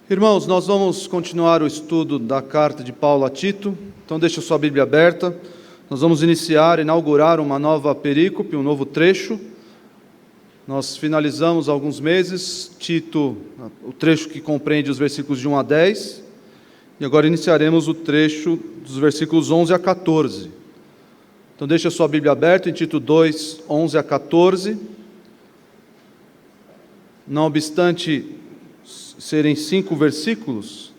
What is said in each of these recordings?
Irmãos, nós vamos continuar o estudo da carta de Paulo a Tito, então deixa sua Bíblia aberta. Nós vamos inaugurar uma nova perícope, um novo trecho. Nós finalizamos há alguns meses, Tito, o trecho que compreende os versículos de 1 a 10, e agora iniciaremos o trecho dos versículos 11 a 14. Então deixa sua Bíblia aberta em Tito 2, 11 a 14. Não obstante serem 5 versículos,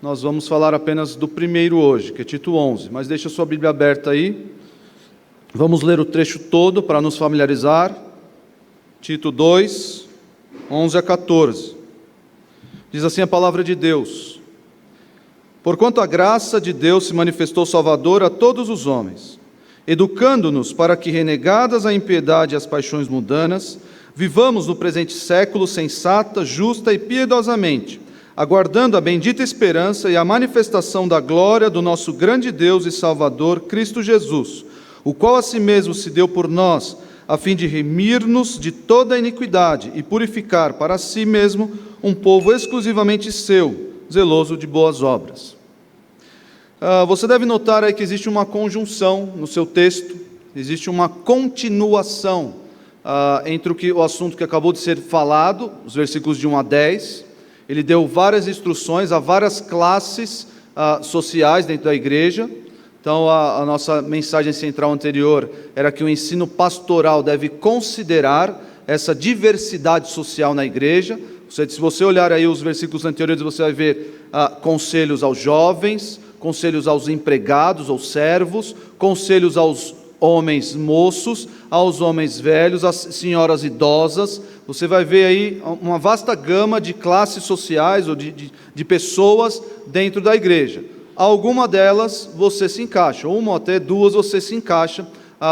nós vamos falar apenas do primeiro hoje, que é Tito 11, mas deixa sua Bíblia aberta aí. Vamos ler o trecho todo para nos familiarizar. Tito 2, 11 a 14. Diz assim a palavra de Deus: Porquanto a graça de Deus se manifestou salvadora a todos os homens, educando-nos para que, renegadas a impiedade e as paixões mundanas, vivamos no presente século sensata, justa e piedosamente, aguardando a bendita esperança e a manifestação da glória do nosso grande Deus e Salvador, Cristo Jesus, o qual a si mesmo se deu por nós, a fim de remir-nos de toda a iniquidade e purificar para si mesmo um povo exclusivamente seu, zeloso de boas obras. Você deve notar aí que existe uma conjunção no seu texto, existe uma continuação entre o assunto que acabou de ser falado, os versículos de 1 a 10, ele deu várias instruções a várias classes sociais dentro da igreja. Então a nossa mensagem central anterior era que o ensino pastoral deve considerar essa diversidade social na igreja. Se você olhar aí os versículos anteriores, você vai ver conselhos aos jovens, conselhos aos empregados ou servos, conselhos aos homens moços, aos homens velhos, às senhoras idosas. Você vai ver aí uma vasta gama de classes sociais ou de pessoas dentro da igreja. Alguma delas você se encaixa, uma ou até duas você se encaixa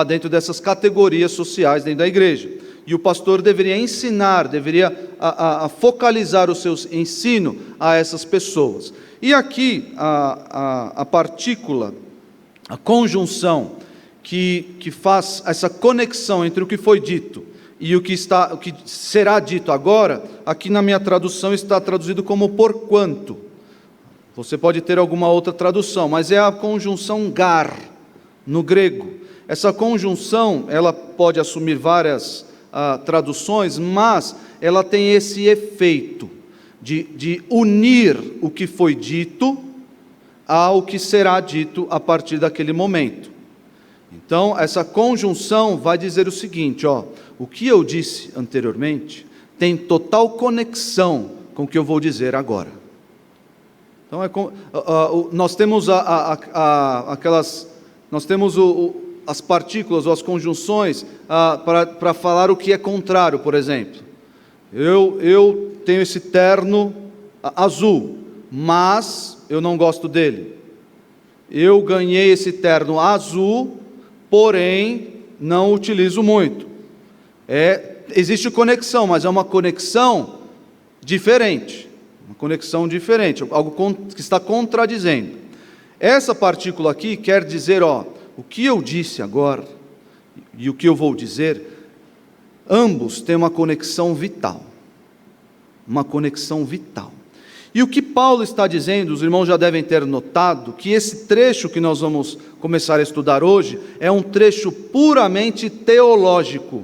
dentro dessas categorias sociais dentro da igreja. E o pastor deveria ensinar, deveria focalizar o seu ensino a essas pessoas. E aqui a partícula, a conjunção que faz essa conexão entre o que foi dito e o que será dito agora, aqui na minha tradução está traduzido como porquanto. Você pode ter alguma outra tradução, mas é a conjunção gar, no grego. Essa conjunção, ela pode assumir várias traduções, mas ela tem esse efeito de unir o que foi dito ao que será dito a partir daquele momento. Então, essa conjunção vai dizer o seguinte, o que eu disse anteriormente tem total conexão com o que eu vou dizer agora. Então, nós temos as partículas ou as conjunções para falar o que é contrário, por exemplo. Eu tenho esse terno azul, mas eu não gosto dele. Eu ganhei esse terno azul, porém não utilizo muito. Existe conexão, mas é uma conexão diferente. Uma conexão diferente, algo que está contradizendo. Essa partícula aqui quer dizer, o que eu disse agora e o que eu vou dizer, ambos têm uma conexão vital. Uma conexão vital. E o que Paulo está dizendo, os irmãos já devem ter notado, que esse trecho que nós vamos começar a estudar hoje, é um trecho puramente teológico.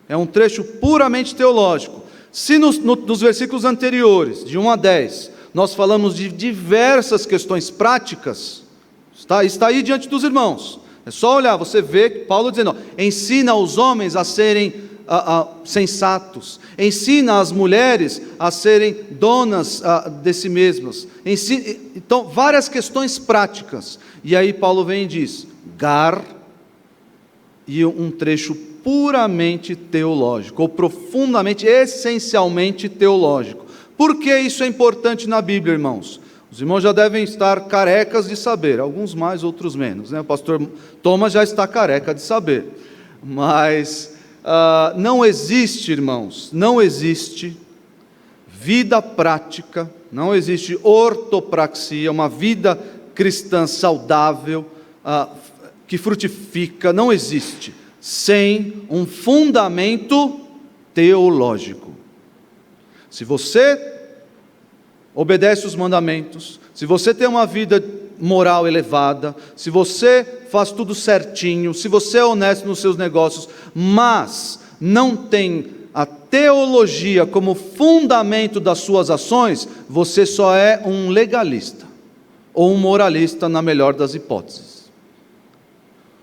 É um trecho puramente teológico. Se nos versículos anteriores, de 1 a 10, nós falamos de diversas questões práticas, está aí diante dos irmãos. É só olhar, você vê Paulo dizendo, ensina os homens a serem sensatos, ensina as mulheres a serem donas de si mesmas. Então, várias questões práticas. E aí Paulo vem e diz, gar, e um trecho puramente teológico, ou profundamente, essencialmente teológico. Por que isso é importante na Bíblia, irmãos? Os irmãos já devem estar carecas de saber, alguns mais, outros menos, né? O pastor Thomas já está careca de saber, mas não existe, irmãos, não existe vida prática, não existe ortopraxia, uma vida cristã saudável, que frutifica, não existe, sem um fundamento teológico. Se você obedece os mandamentos, se você tem uma vida moral elevada, se você faz tudo certinho, se você é honesto nos seus negócios, mas não tem a teologia como fundamento das suas ações, você só é um legalista, ou um moralista na melhor das hipóteses.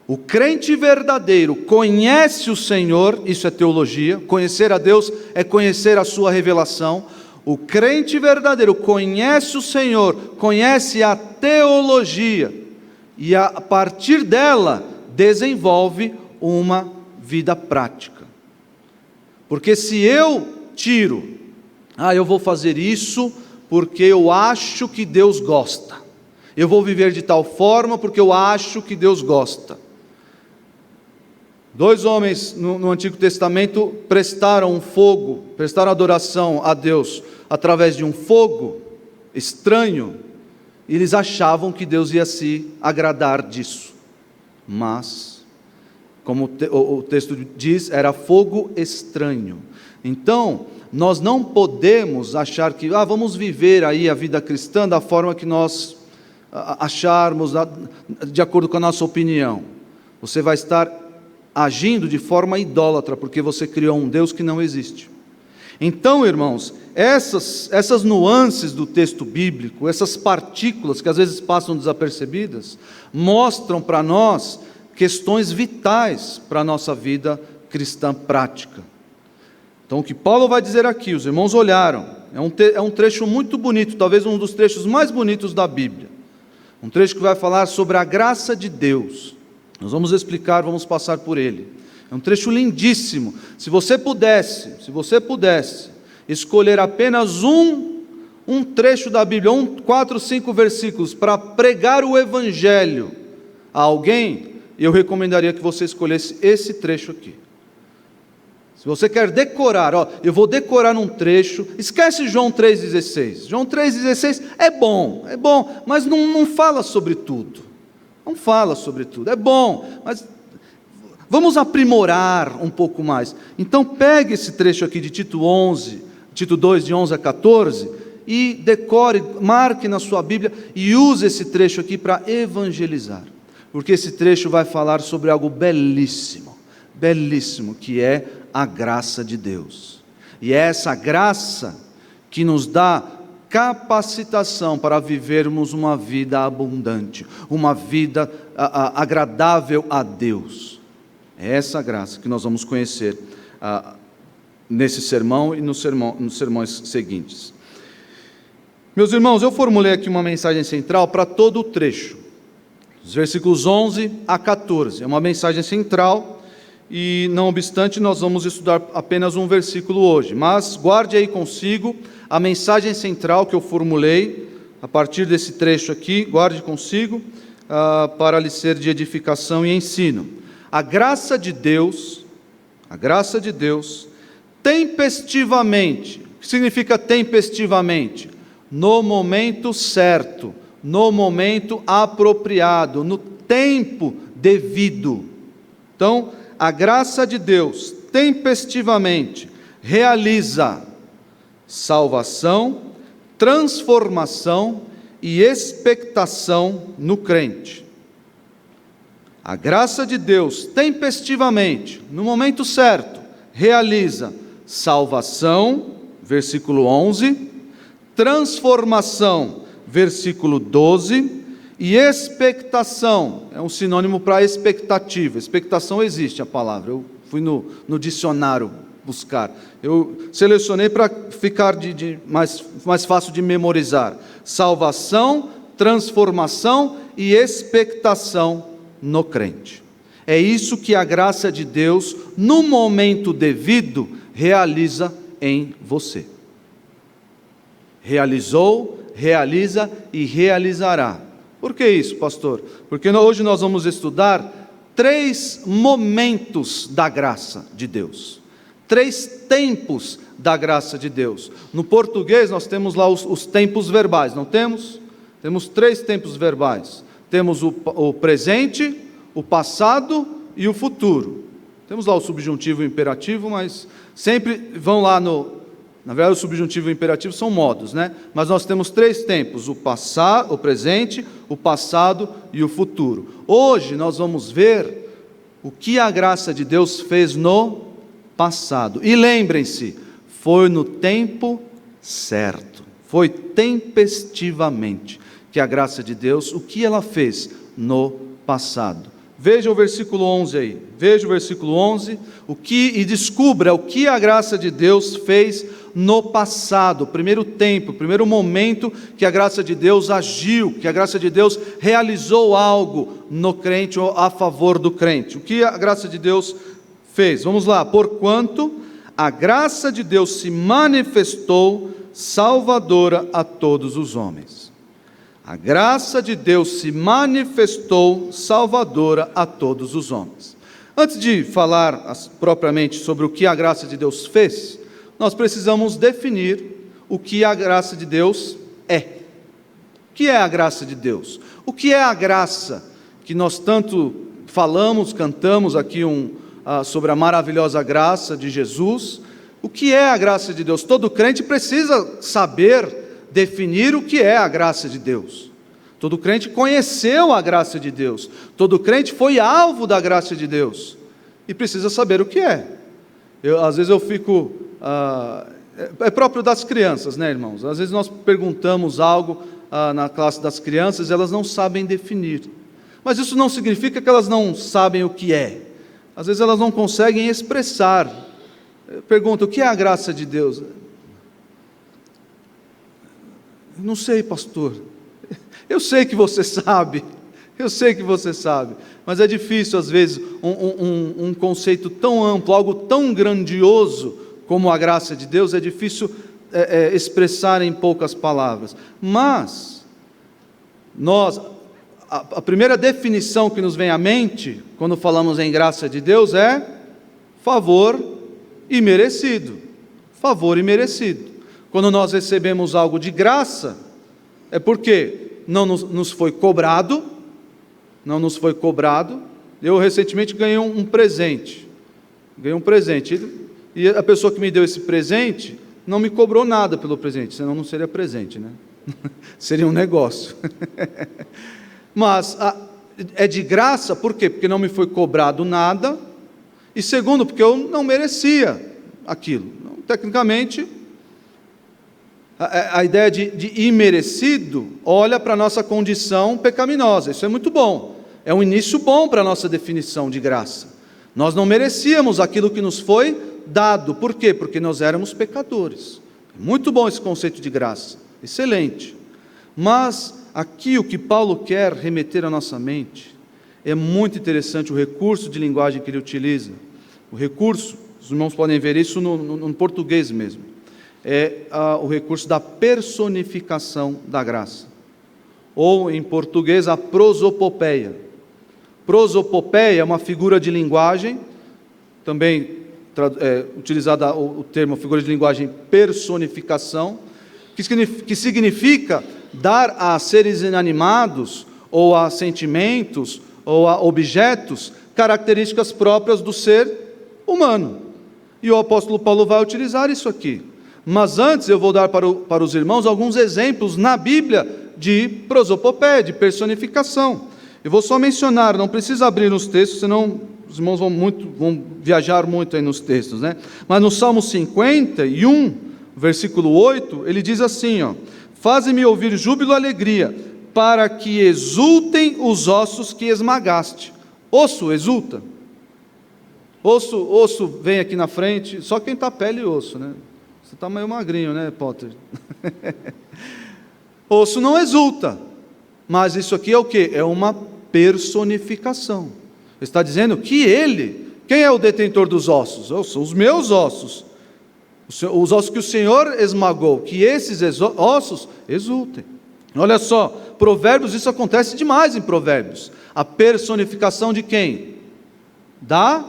O crente verdadeiro conhece o Senhor, isso é teologia, conhecer a Deus é conhecer a sua revelação. O crente verdadeiro conhece o Senhor, conhece a teologia, e a partir dela desenvolve uma vida prática. Porque se eu tiro, eu vou fazer isso porque eu acho que Deus gosta, eu vou viver de tal forma porque eu acho que Deus gosta. 2 homens no Antigo Testamento prestaram adoração a Deus através de um fogo estranho, e eles achavam que Deus ia se agradar disso, mas, como o texto diz, era fogo estranho. Então, nós não podemos achar que, vamos viver aí a vida cristã da forma que nós acharmos, de acordo com a nossa opinião. Você vai estar agindo de forma idólatra, porque você criou um Deus que não existe. Então, irmãos, essas nuances do texto bíblico, essas partículas que às vezes passam desapercebidas, mostram para nós questões vitais para a nossa vida cristã prática. Então, o que Paulo vai dizer aqui, os irmãos olharam, é um trecho muito bonito, talvez um dos trechos mais bonitos da Bíblia. Um trecho que vai falar sobre a graça de Deus. Nós vamos explicar, vamos passar por ele. É um trecho lindíssimo. Se você pudesse escolher apenas um trecho da Bíblia, 4, 5 versículos, para pregar o Evangelho a alguém, eu recomendaria que você escolhesse esse trecho aqui. Se você quer decorar, eu vou decorar um trecho, esquece João 3,16. João 3,16 é bom, mas não fala sobre tudo. Não fala sobre tudo, é bom, mas vamos aprimorar um pouco mais. Então pegue esse trecho aqui de Tito 2, de 11 a 14, e decore, marque na sua Bíblia, e use esse trecho aqui para evangelizar, porque esse trecho vai falar sobre algo belíssimo, que é a graça de Deus, e é essa graça que nos dá capacitação para vivermos uma vida abundante, uma vida agradável a Deus. É essa graça que nós vamos conhecer nesse sermão e nos sermões seguintes. Meus irmãos, eu formulei aqui uma mensagem central para todo o trecho, os versículos 11 a 14, é uma mensagem central, e não obstante nós vamos estudar apenas um versículo hoje, mas guarde aí consigo a mensagem central que eu formulei a partir desse trecho aqui, guarde consigo, para lhe ser de edificação e ensino. A graça de Deus, tempestivamente, o que significa tempestivamente? No momento certo, no momento apropriado, no tempo devido. Então, a graça de Deus, tempestivamente, realiza salvação, transformação e expectação no crente. A graça de Deus, tempestivamente, no momento certo, realiza salvação, versículo 11, transformação, versículo 12, e expectação, é um sinônimo para expectativa. Expectação existe a palavra, eu fui no dicionário buscar, eu selecionei para ficar mais fácil de memorizar. Salvação, transformação e expectação no crente. É isso que a graça de Deus, no momento devido, realiza em você. Realizou, realiza e realizará. Por que isso, pastor? Porque hoje nós vamos estudar 3 momentos da graça de Deus. 3 tempos da graça de Deus. No português nós temos lá os tempos verbais, não temos? Temos 3 tempos verbais. Temos o presente, o passado e o futuro. Temos lá o subjuntivo e o imperativo, mas sempre vão lá Na verdade, o subjuntivo e o imperativo são modos, né? Mas nós temos 3 tempos: o passado, o presente, o passado e o futuro. Hoje nós vamos ver o que a graça de Deus fez no passado. E lembrem-se, foi no tempo certo, foi tempestivamente que a graça de Deus, o que ela fez no passado. Veja o versículo 11 aí, veja o versículo 11, e descubra o que a graça de Deus fez no passado, primeiro tempo, primeiro momento que a graça de Deus agiu, que a graça de Deus realizou algo no crente ou a favor do crente. O que a graça de Deus fez? Vamos lá. Porquanto a graça de Deus se manifestou salvadora a todos os homens. A graça de Deus se manifestou salvadora a todos os homens. Antes de falar propriamente sobre o que a graça de Deus fez, nós precisamos definir o que a graça de Deus é. O que é a graça de Deus? O que é a graça que nós tanto falamos, cantamos aqui sobre a maravilhosa graça de Jesus? O que é a graça de Deus? Todo crente precisa saber definir o que é a graça de Deus. Todo crente conheceu a graça de Deus. Todo crente foi alvo da graça de Deus. E precisa saber o que é. Às vezes eu fico... é próprio das crianças, né, irmãos? Às vezes nós perguntamos algo na classe das crianças e elas não sabem definir. Mas isso não significa que elas não sabem o que é. Às vezes elas não conseguem expressar. Pergunta, o que é a graça de Deus? Não sei, pastor. Eu sei que você sabe. Eu sei que você sabe. Mas é difícil, às vezes, um conceito tão amplo, algo tão grandioso como a graça de Deus, é difícil expressar em poucas palavras. Mas, a primeira definição que nos vem à mente, quando falamos em graça de Deus, é favor imerecido. Favor imerecido. Quando nós recebemos algo de graça, é porque não nos foi cobrado, não nos foi cobrado. Eu recentemente ganhei um presente. Ganhei um presente. E a pessoa que me deu esse presente não me cobrou nada pelo presente, senão não seria presente, né? Seria um negócio. Mas é de graça, por quê? Porque não me foi cobrado nada, e segundo, porque eu não merecia aquilo. Tecnicamente, a ideia de imerecido olha para a nossa condição pecaminosa. Isso é muito bom, é um início bom para a nossa definição de graça. Nós não merecíamos aquilo que nos foi dado. Por quê? Porque nós éramos pecadores. Muito bom esse conceito de graça, excelente. Mas aqui o que Paulo quer remeter à nossa mente é muito interessante o recurso de linguagem que ele utiliza. O recurso, os irmãos podem ver isso no português mesmo, é o recurso da personificação da graça, ou em português a prosopopeia. Prosopopeia é uma figura de linguagem, também utilizada o termo figura de linguagem personificação, que significa dar a seres inanimados, ou a sentimentos, ou a objetos, características próprias do ser humano. E o apóstolo Paulo vai utilizar isso aqui. Mas antes eu vou dar para os irmãos alguns exemplos na Bíblia de prosopopeia, de personificação. Eu vou só mencionar, não precisa abrir nos textos, senão os irmãos vão viajar muito aí nos textos, né? Mas no Salmo 51, versículo 8, ele diz assim, faze-me ouvir júbilo e alegria, para que exultem os ossos que esmagaste. Osso exulta. Osso vem aqui na frente, só quem está pele e osso, né? Você está meio magrinho, né, Potter? Osso não exulta, mas isso aqui é o quê? É uma personificação. Está dizendo que quem é o detentor dos ossos? São os meus ossos. Os ossos que o Senhor esmagou, que esses ossos exultem. Olha só, Provérbios, isso acontece demais em Provérbios. A personificação de quem? Da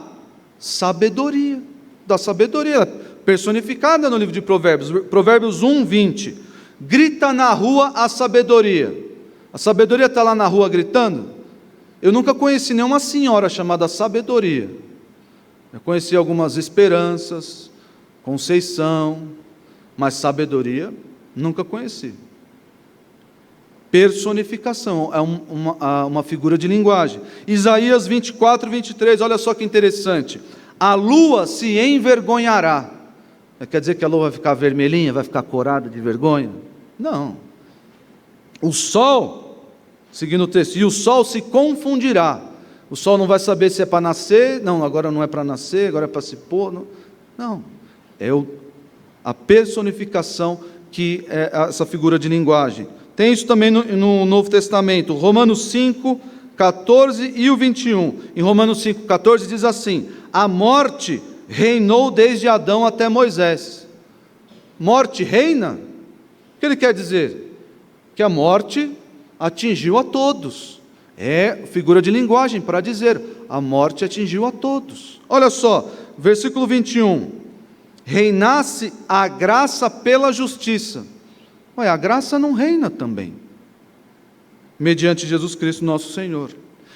sabedoria. Da sabedoria, personificada no livro de Provérbios. Provérbios 1, 20. Grita na rua a sabedoria. A sabedoria está lá na rua gritando? Eu nunca conheci nenhuma senhora chamada sabedoria. Eu conheci algumas Esperanças, Conceição, mas sabedoria nunca conheci. Personificação, é uma figura de linguagem. Isaías 24, 23, olha só que interessante. A lua se envergonhará. Quer dizer que a lua vai ficar vermelhinha, vai ficar corada de vergonha? Não. O sol, seguindo o texto, e o sol se confundirá. O sol não vai saber se é para nascer, não, agora não é para nascer, agora é para se pôr. Não. É a personificação que é essa figura de linguagem. Tem isso também no Novo Testamento, Romanos 5, 14 e o 21. Em Romanos 5, 14 diz assim: a morte reinou desde Adão até Moisés. Morte reina? O que ele quer dizer? Que a morte atingiu a todos. É figura de linguagem para dizer, a morte atingiu a todos. Olha só, versículo 21. Reinasse a graça pela justiça. Ué, a graça não reina também, mediante Jesus Cristo nosso Senhor.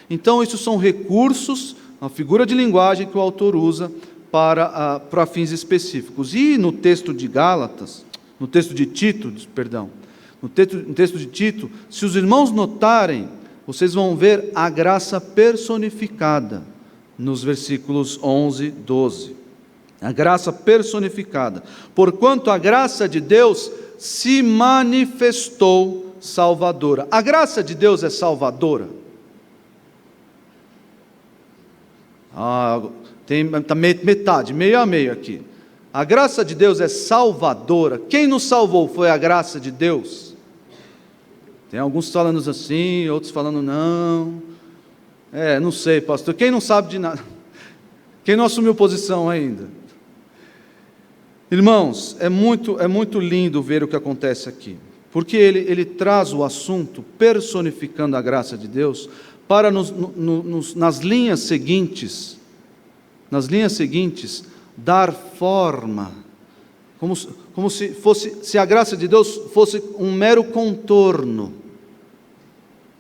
Então, isso são recursos, uma figura de linguagem que o autor usa para fins específicos. E no texto de Gálatas, no texto de Tito, no texto de Tito, se os irmãos notarem, vocês vão ver a graça personificada, nos versículos 11, 12. A graça personificada. Porquanto a graça de Deus se manifestou salvadora. A graça de Deus é salvadora? Está metade, meio a meio aqui. A graça de Deus é salvadora. Quem nos salvou foi a graça de Deus? Tem alguns falando assim, outros falando não. Não sei, pastor. Quem não sabe de nada? Quem não assumiu posição ainda? Irmãos, é muito lindo ver o que acontece aqui, porque ele traz o assunto personificando a graça de Deus para nas linhas seguintes dar forma, como se a graça de Deus fosse um mero contorno,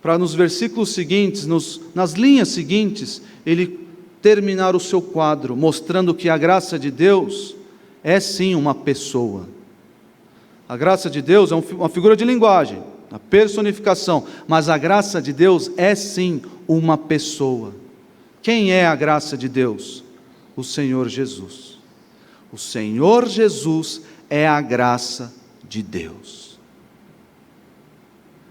para nos versículos seguintes, nas linhas seguintes, ele terminar o seu quadro, mostrando que a graça de Deus é sim uma pessoa. A graça de Deus é uma figura de linguagem, a personificação, mas a graça de Deus é sim uma pessoa. Quem é a graça de Deus? O Senhor Jesus. O Senhor Jesus é a graça de Deus.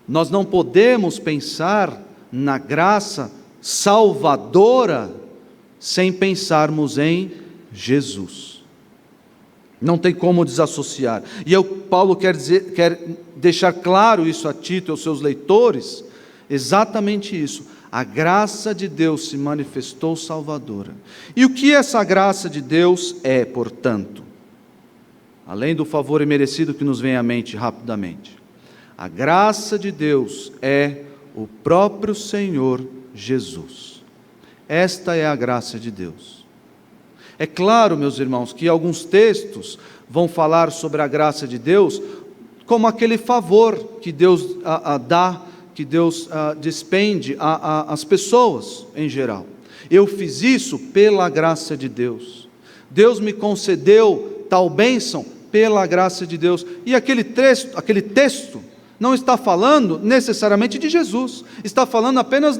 Nós não podemos pensar na graça salvadora sem pensarmos em Jesus. Não tem como desassociar. E Paulo quer deixar claro isso a Tito e aos seus leitores, exatamente isso. A graça de Deus se manifestou salvadora. E o que essa graça de Deus é, portanto? Além do favor imerecido que nos vem à mente rapidamente. A graça de Deus é o próprio Senhor Jesus. Esta é a graça de Deus. É claro, meus irmãos, que alguns textos vão falar sobre a graça de Deus como aquele favor que Deus dá, que Deus despende às pessoas em geral. Eu fiz isso pela graça de Deus. Deus me concedeu tal bênção pela graça de Deus. E aquele texto não está falando necessariamente de Jesus, está falando apenas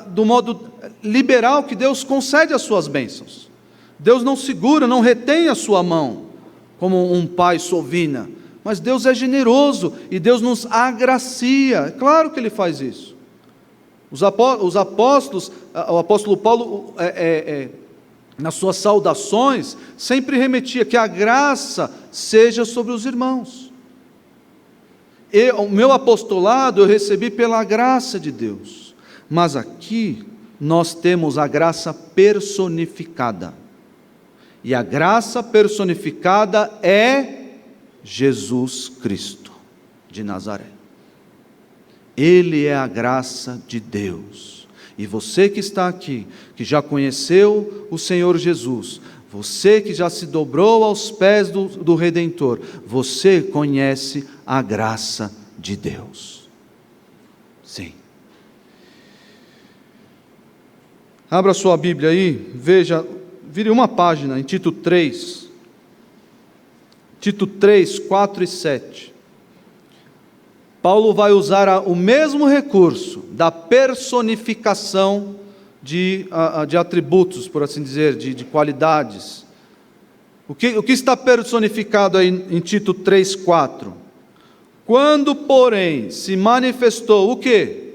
do modo liberal que Deus concede as suas bênçãos. Deus não segura, não retém a sua mão, como um pai sovina, mas Deus é generoso e Deus nos agracia, é claro que Ele faz isso. Os apóstolos, o apóstolo Paulo, nas suas saudações, sempre remetia que a graça seja sobre os irmãos. O meu apostolado eu recebi pela graça de Deus, mas aqui nós temos a graça personificada, e a graça personificada é Jesus Cristo de Nazaré. Ele é a graça de Deus, e você que está aqui, que já conheceu o Senhor Jesus, você que já se dobrou aos pés do Redentor, você conhece a graça de Deus. Sim. Abra sua Bíblia aí, vire uma página em Tito 3. Tito 3, 4 e 7. Paulo vai usar o mesmo recurso da personificação de atributos, por assim dizer, de qualidades. O que está personificado aí em Tito 3, 4? Quando, porém, se manifestou o quê?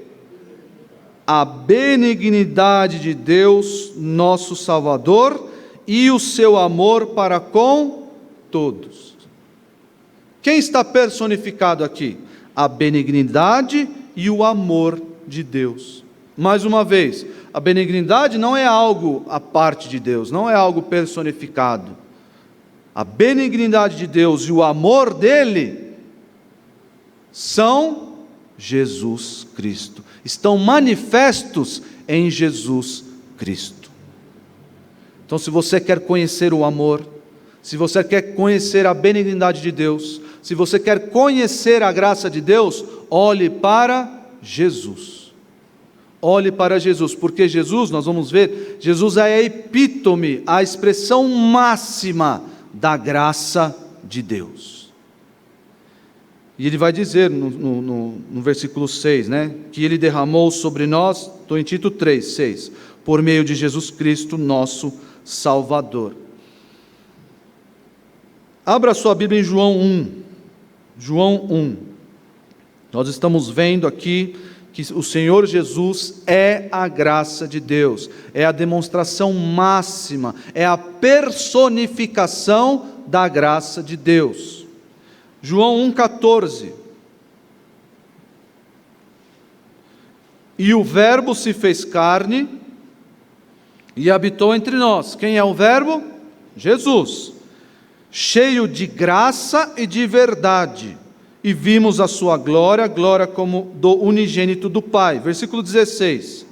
A benignidade de Deus, nosso Salvador, e o seu amor para com todos. Quem está personificado aqui? A benignidade e o amor de Deus. Mais uma vez, a benignidade não é algo à parte de Deus, não é algo personificado. A benignidade de Deus e o amor dele são Jesus Cristo. Estão manifestos em Jesus Cristo. Então, se você quer conhecer o amor, se você quer conhecer a benignidade de Deus, se você quer conhecer a graça de Deus, olhe para Jesus. Olhe para Jesus, porque Jesus, nós vamos ver, Jesus é a epítome, a expressão máxima da graça de Deus. E ele vai dizer no versículo 6, que ele derramou sobre nós, estou em Tito 3, 6, por meio de Jesus Cristo, nosso Salvador. Abra sua Bíblia em João 1. João 1. Nós estamos vendo aqui que o Senhor Jesus é a graça de Deus, é a demonstração máxima, é a personificação da graça de Deus. João 1,14. E o Verbo se fez carne e habitou entre nós. Quem é o Verbo? Jesus. Cheio de graça e de verdade. E vimos a sua glória, glória como do unigênito do Pai. Versículo 16.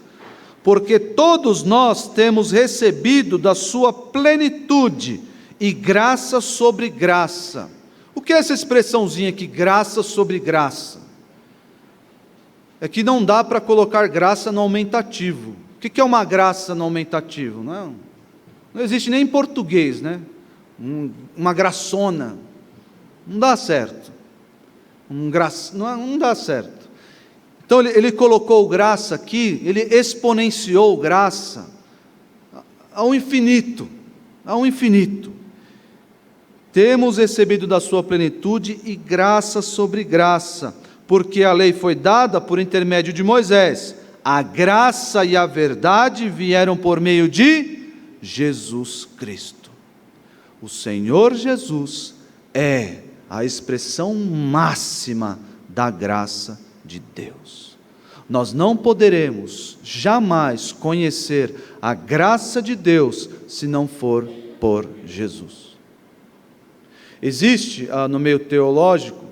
Porque todos nós temos recebido da sua plenitude e graça sobre graça. O que é essa expressãozinha aqui, graça sobre graça? É que não dá para colocar graça no aumentativo. O que é uma graça no aumentativo? Não existe nem em português, uma graçona. Não dá certo. Não dá certo. Então ele colocou graça aqui, ele exponenciou graça ao infinito. Ao infinito. Temos recebido da sua plenitude e graça sobre graça, porque a lei foi dada por intermédio de Moisés. A graça e a verdade vieram por meio de Jesus Cristo. O Senhor Jesus é a expressão máxima da graça de Deus. Nós não poderemos jamais conhecer a graça de Deus se não for por Jesus. Existe no meio teológico,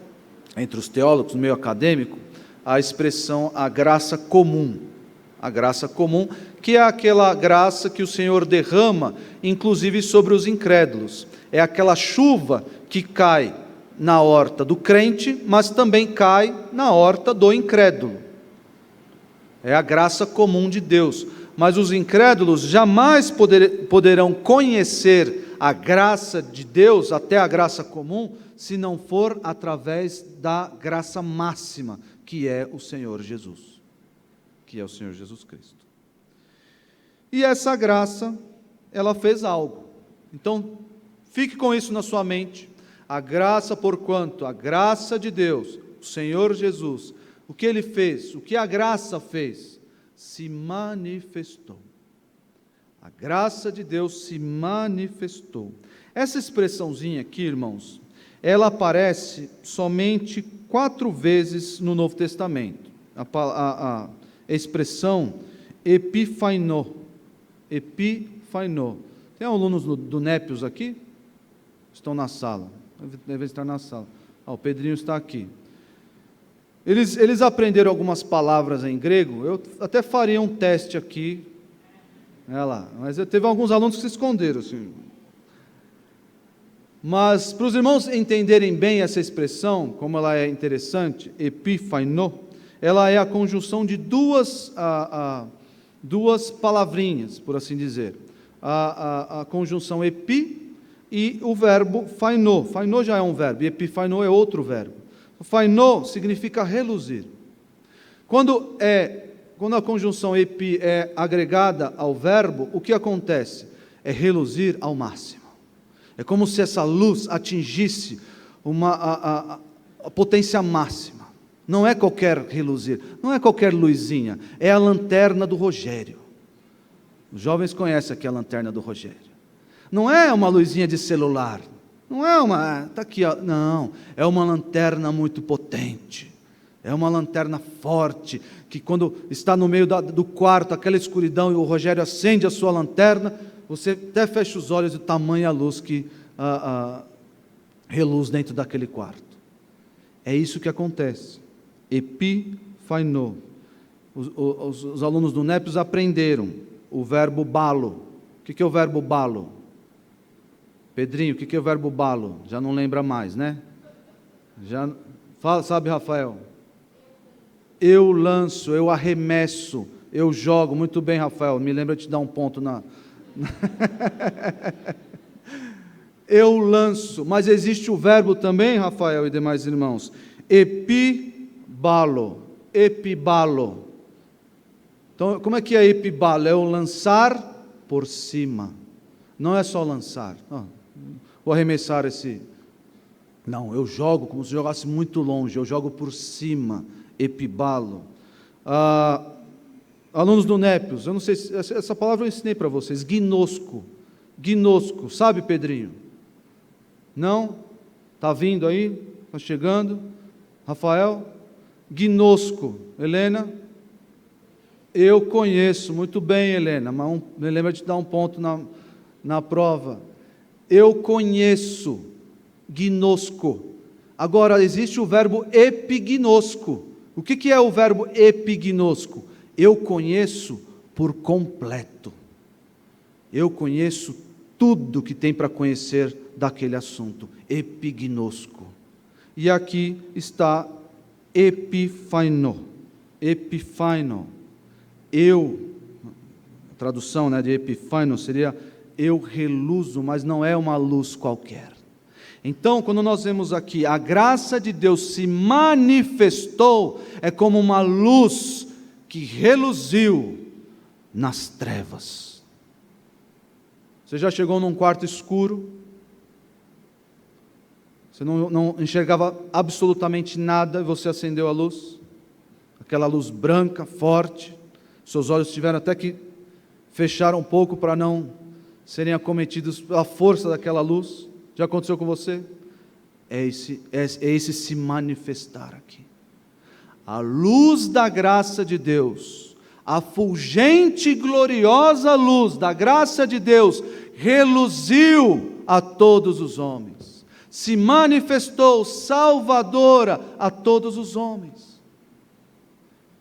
entre os teólogos, no meio acadêmico, a expressão a graça comum. A graça comum, que é aquela graça que o Senhor derrama, inclusive sobre os incrédulos. É aquela chuva que cai na horta do crente, mas também cai na horta do incrédulo. É a graça comum de Deus. Mas os incrédulos jamais poderão conhecer a graça de Deus, até a graça comum, se não for através da graça máxima, que é o Senhor Jesus. Que é o Senhor Jesus Cristo. E essa graça, ela fez algo. Então, fique com isso na sua mente. A graça, porquanto a graça de Deus, o Senhor Jesus, o que Ele fez, o que a graça fez, se manifestou. A graça de Deus se manifestou. Essa expressãozinha aqui, irmãos, ela aparece somente 4 vezes no Novo Testamento. A expressão epifainô. Epifainô. Tem alunos do Népios aqui? Estão na sala. Devem estar na sala. O Pedrinho está aqui. Eles aprenderam algumas palavras em grego. Eu até faria um teste aqui. Olha lá. Mas teve alguns alunos que se esconderam. Assim. Mas, para os irmãos entenderem bem essa expressão, como ela é interessante, epifainô, ela é a conjunção de duas palavrinhas, por assim dizer. A conjunção epi, e o verbo fainô. Fainô já é um verbo, e epifainô é outro verbo. Fainô significa reluzir. Quando a conjunção epi é agregada ao verbo, o que acontece? É reluzir ao máximo. É como se essa luz atingisse a potência máxima. Não é qualquer reluzir, não é qualquer luzinha, é a lanterna do Rogério. Os jovens conhecem aqui a lanterna do Rogério. Não é uma luzinha de celular, não é uma, está aqui, não, é uma lanterna muito potente, é uma lanterna forte, que quando está no meio do quarto, aquela escuridão, e o Rogério acende a sua lanterna, você até fecha os olhos, de tamanha luz que reluz dentro daquele quarto. É isso que acontece. Epifainô. Os alunos do NEPES aprenderam o verbo balo. O que é o verbo balo? Pedrinho, o que é o verbo balo? Já não lembra mais, né? Sabe, Rafael? Eu lanço, eu arremesso, eu jogo. Muito bem, Rafael, me lembra de te dar um ponto na... Eu lanço, mas existe o verbo também, Rafael e demais irmãos, epibalo, epibalo. Então, como é que é epibalo? É o lançar por cima, não é só lançar, vou arremessar não, eu jogo como se jogasse muito longe, eu jogo por cima, epibalo. Alunos do NEPES, eu não sei se essa palavra eu ensinei para vocês, gnosco, sabe, Pedrinho? Não? Está vindo aí? Está chegando? Rafael? Gnosco. Helena? Eu conheço, muito bem, Helena, mas me lembra de dar um ponto na prova. Eu conheço, gnosco. Agora, existe o verbo epignosco. O que é o verbo epignosco? Eu conheço por completo. Eu conheço tudo que tem para conhecer daquele assunto. Epignosco. E aqui está epifainô. Epifainô. A tradução de epifainô seria eu reluzo, mas não é uma luz qualquer. Então, quando nós vemos aqui, a graça de Deus se manifestou, é como uma luz que reluziu nas trevas. Você já chegou num quarto escuro? Você não enxergava absolutamente nada e você acendeu a luz? Aquela luz branca, forte, seus olhos tiveram até que fechar um pouco para não serem acometidos pela força daquela luz. Já aconteceu com você? É esse se manifestar aqui. A luz da graça de Deus, a fulgente e gloriosa luz da graça de Deus, reluziu a todos os homens, se manifestou salvadora a todos os homens.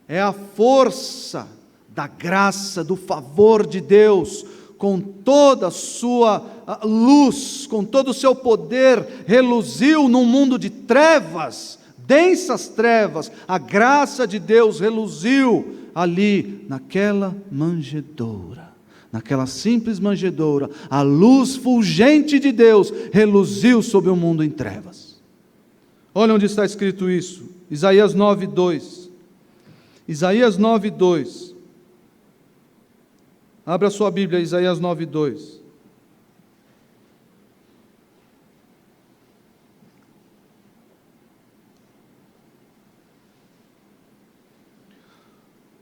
É a força da graça, do favor de Deus, com toda a sua luz, com todo o seu poder, reluziu num mundo de trevas, densas trevas. A graça de Deus reluziu ali, naquela manjedoura, naquela simples manjedoura. A luz fulgente de Deus reluziu sobre o mundo em trevas. Olha onde está escrito isso, Isaías 9:2. Isaías 9:2. Abra a sua Bíblia, Isaías 9:2.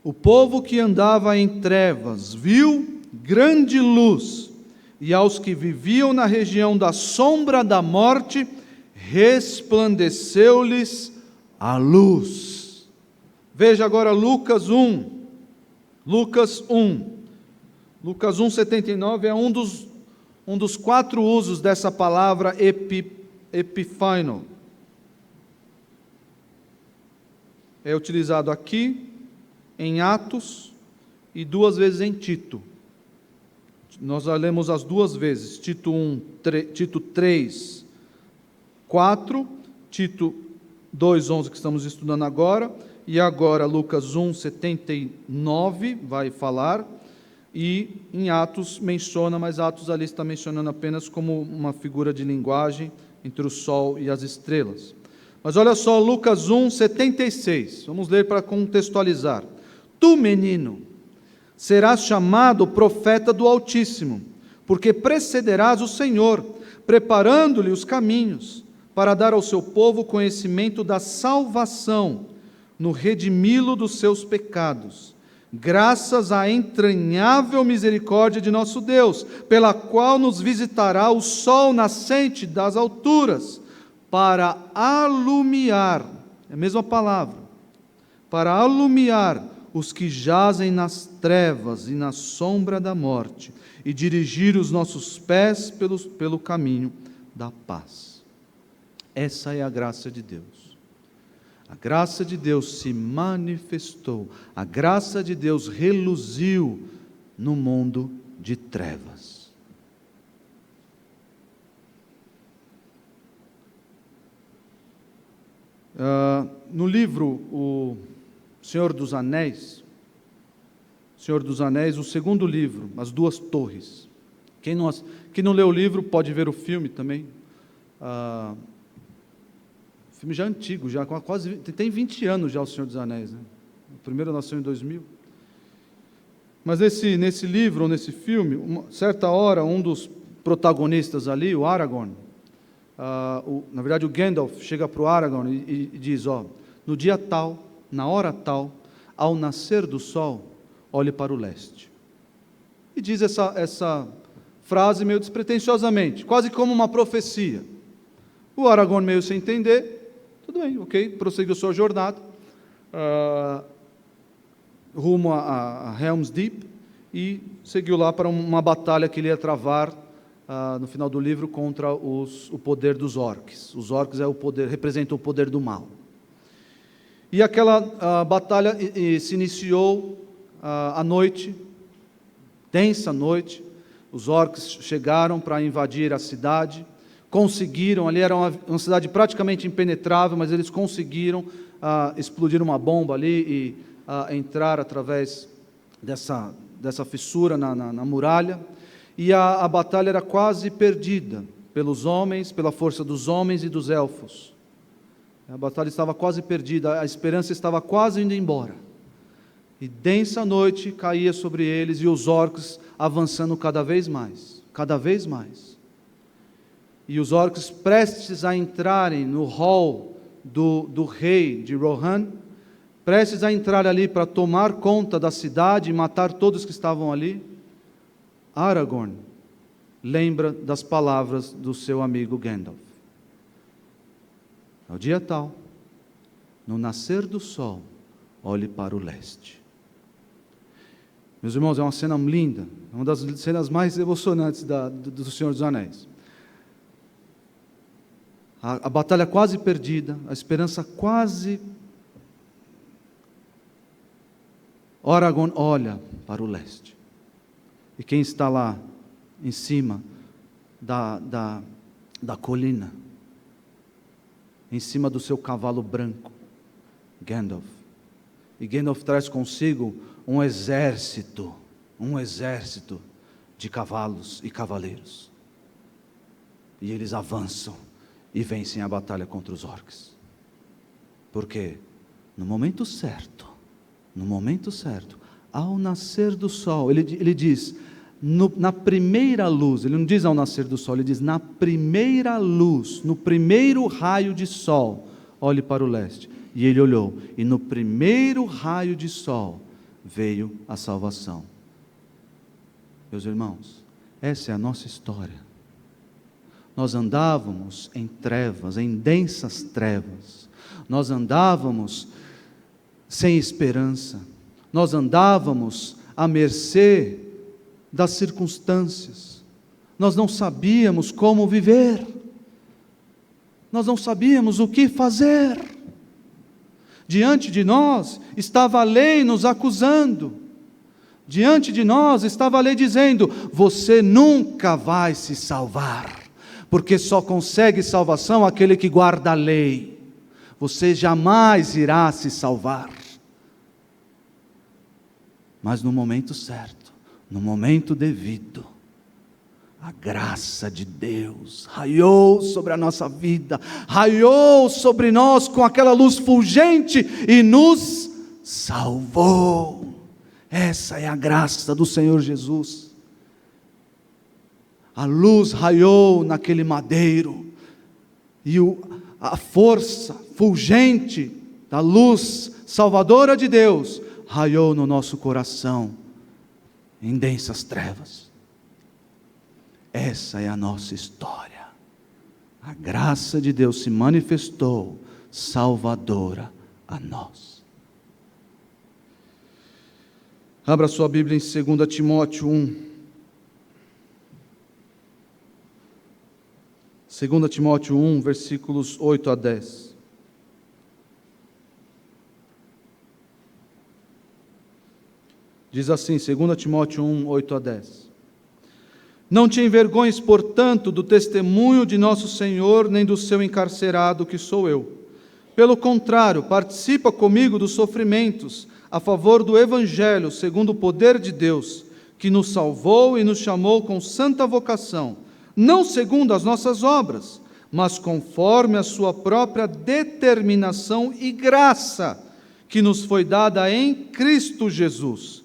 O povo que andava em trevas viu grande luz, e aos que viviam na região da sombra da morte, resplandeceu-lhes a luz. Veja agora Lucas 1. Lucas 1:79 é um dos 4 usos dessa palavra epifaino. É utilizado aqui, em Atos e 2 vezes em Tito. Nós lemos as 2 vezes, Tito 3, 4, Tito 2:11 que estamos estudando agora, e agora Lucas 1:79 vai falar. E em Atos menciona, mas Atos ali está mencionando apenas como uma figura de linguagem entre o sol e as estrelas. Mas olha só, Lucas 1, 76, vamos ler para contextualizar. Tu, menino, serás chamado profeta do Altíssimo, porque precederás o Senhor, preparando-lhe os caminhos, para dar ao seu povo conhecimento da salvação, no redimi-lo dos seus pecados, graças à entranhável misericórdia de nosso Deus, pela qual nos visitará o sol nascente das alturas, para alumiar, é a mesma palavra, para alumiar os que jazem nas trevas e na sombra da morte, e dirigir os nossos pés pelo caminho da paz. Essa é a graça de Deus. A graça de Deus se manifestou, a graça de Deus reluziu no mundo de trevas. No livro O Senhor dos Anéis, o segundo livro, As Duas Torres. Quem não leu o livro pode ver o filme também. O filme já é antigo, já quase tem 20 anos já, O Senhor dos Anéis, né? O primeiro nasceu em 2000. Mas nesse livro, ou nesse filme, certa hora, um dos protagonistas ali, o Aragorn, na verdade o Gandalf chega para o Aragorn e diz, no dia tal, na hora tal, ao nascer do sol, olhe para o leste. E diz essa frase meio despretensiosamente, quase como uma profecia. O Aragorn meio sem entender, tudo bem, ok, prosseguiu sua jornada, rumo a Helm's Deep, e seguiu lá para uma batalha que ele ia travar, no final do livro, contra o poder dos orcs. Os orcs representam o poder do mal. E aquela batalha se iniciou à noite, densa noite. Os orcs chegaram para invadir a cidade, conseguiram, ali era uma cidade praticamente impenetrável, mas eles conseguiram explodir uma bomba ali e entrar através dessa fissura na muralha, e a batalha era quase perdida pelos homens, pela força dos homens e dos elfos. A batalha estava quase perdida, a esperança estava quase indo embora. E densa noite caía sobre eles, e os orcs avançando cada vez mais. E os orcs prestes a entrarem no hall do rei de Rohan, prestes a entrar ali para tomar conta da cidade e matar todos que estavam ali, Aragorn lembra das palavras do seu amigo Gandalf. Ao dia tal, no nascer do sol, olhe para o leste. Meus irmãos, é uma cena linda, uma das cenas mais emocionantes do Senhor dos Anéis. A batalha quase perdida, a esperança quase... Aragorn olha para o leste. E quem está lá em cima da colina, em cima do seu cavalo branco? Gandalf. E Gandalf traz consigo um exército de cavalos e cavaleiros. E eles avançam e vencem a batalha contra os orcs. Porque no momento certo, ao nascer do sol, ele diz, na primeira luz, ele não diz ao nascer do sol, ele diz na primeira luz, no primeiro raio de sol, olhe para o leste. E ele olhou, e no primeiro raio de sol veio a salvação. Meus irmãos, essa é a nossa história. Nós andávamos em trevas, em densas trevas. Nós andávamos sem esperança. Nós andávamos à mercê das circunstâncias. Nós não sabíamos como viver. Nós não sabíamos o que fazer. Diante de nós estava a lei nos acusando. Diante de nós estava a lei dizendo: você nunca vai se salvar, porque só consegue salvação aquele que guarda a lei. Você jamais irá se salvar. Mas no momento certo, no momento devido, a graça de Deus raiou sobre a nossa vida, raiou sobre nós com aquela luz fulgente e nos salvou. Essa é a graça do Senhor Jesus. A luz raiou naquele madeiro, e a força fulgente da luz salvadora de Deus raiou no nosso coração, em densas trevas. Essa é a nossa história. A graça de Deus se manifestou salvadora a nós. Abra sua Bíblia em 2 Timóteo 1. 2 Timóteo 1, versículos 8 a 10. Diz assim, 2 Timóteo 1, 8 a 10. Não te envergonhes, portanto, do testemunho de nosso Senhor, nem do seu encarcerado, que sou eu. Pelo contrário, participa comigo dos sofrimentos, a favor do Evangelho, segundo o poder de Deus, que nos salvou e nos chamou com santa vocação, não segundo as nossas obras, mas conforme a sua própria determinação e graça, que nos foi dada em Cristo Jesus,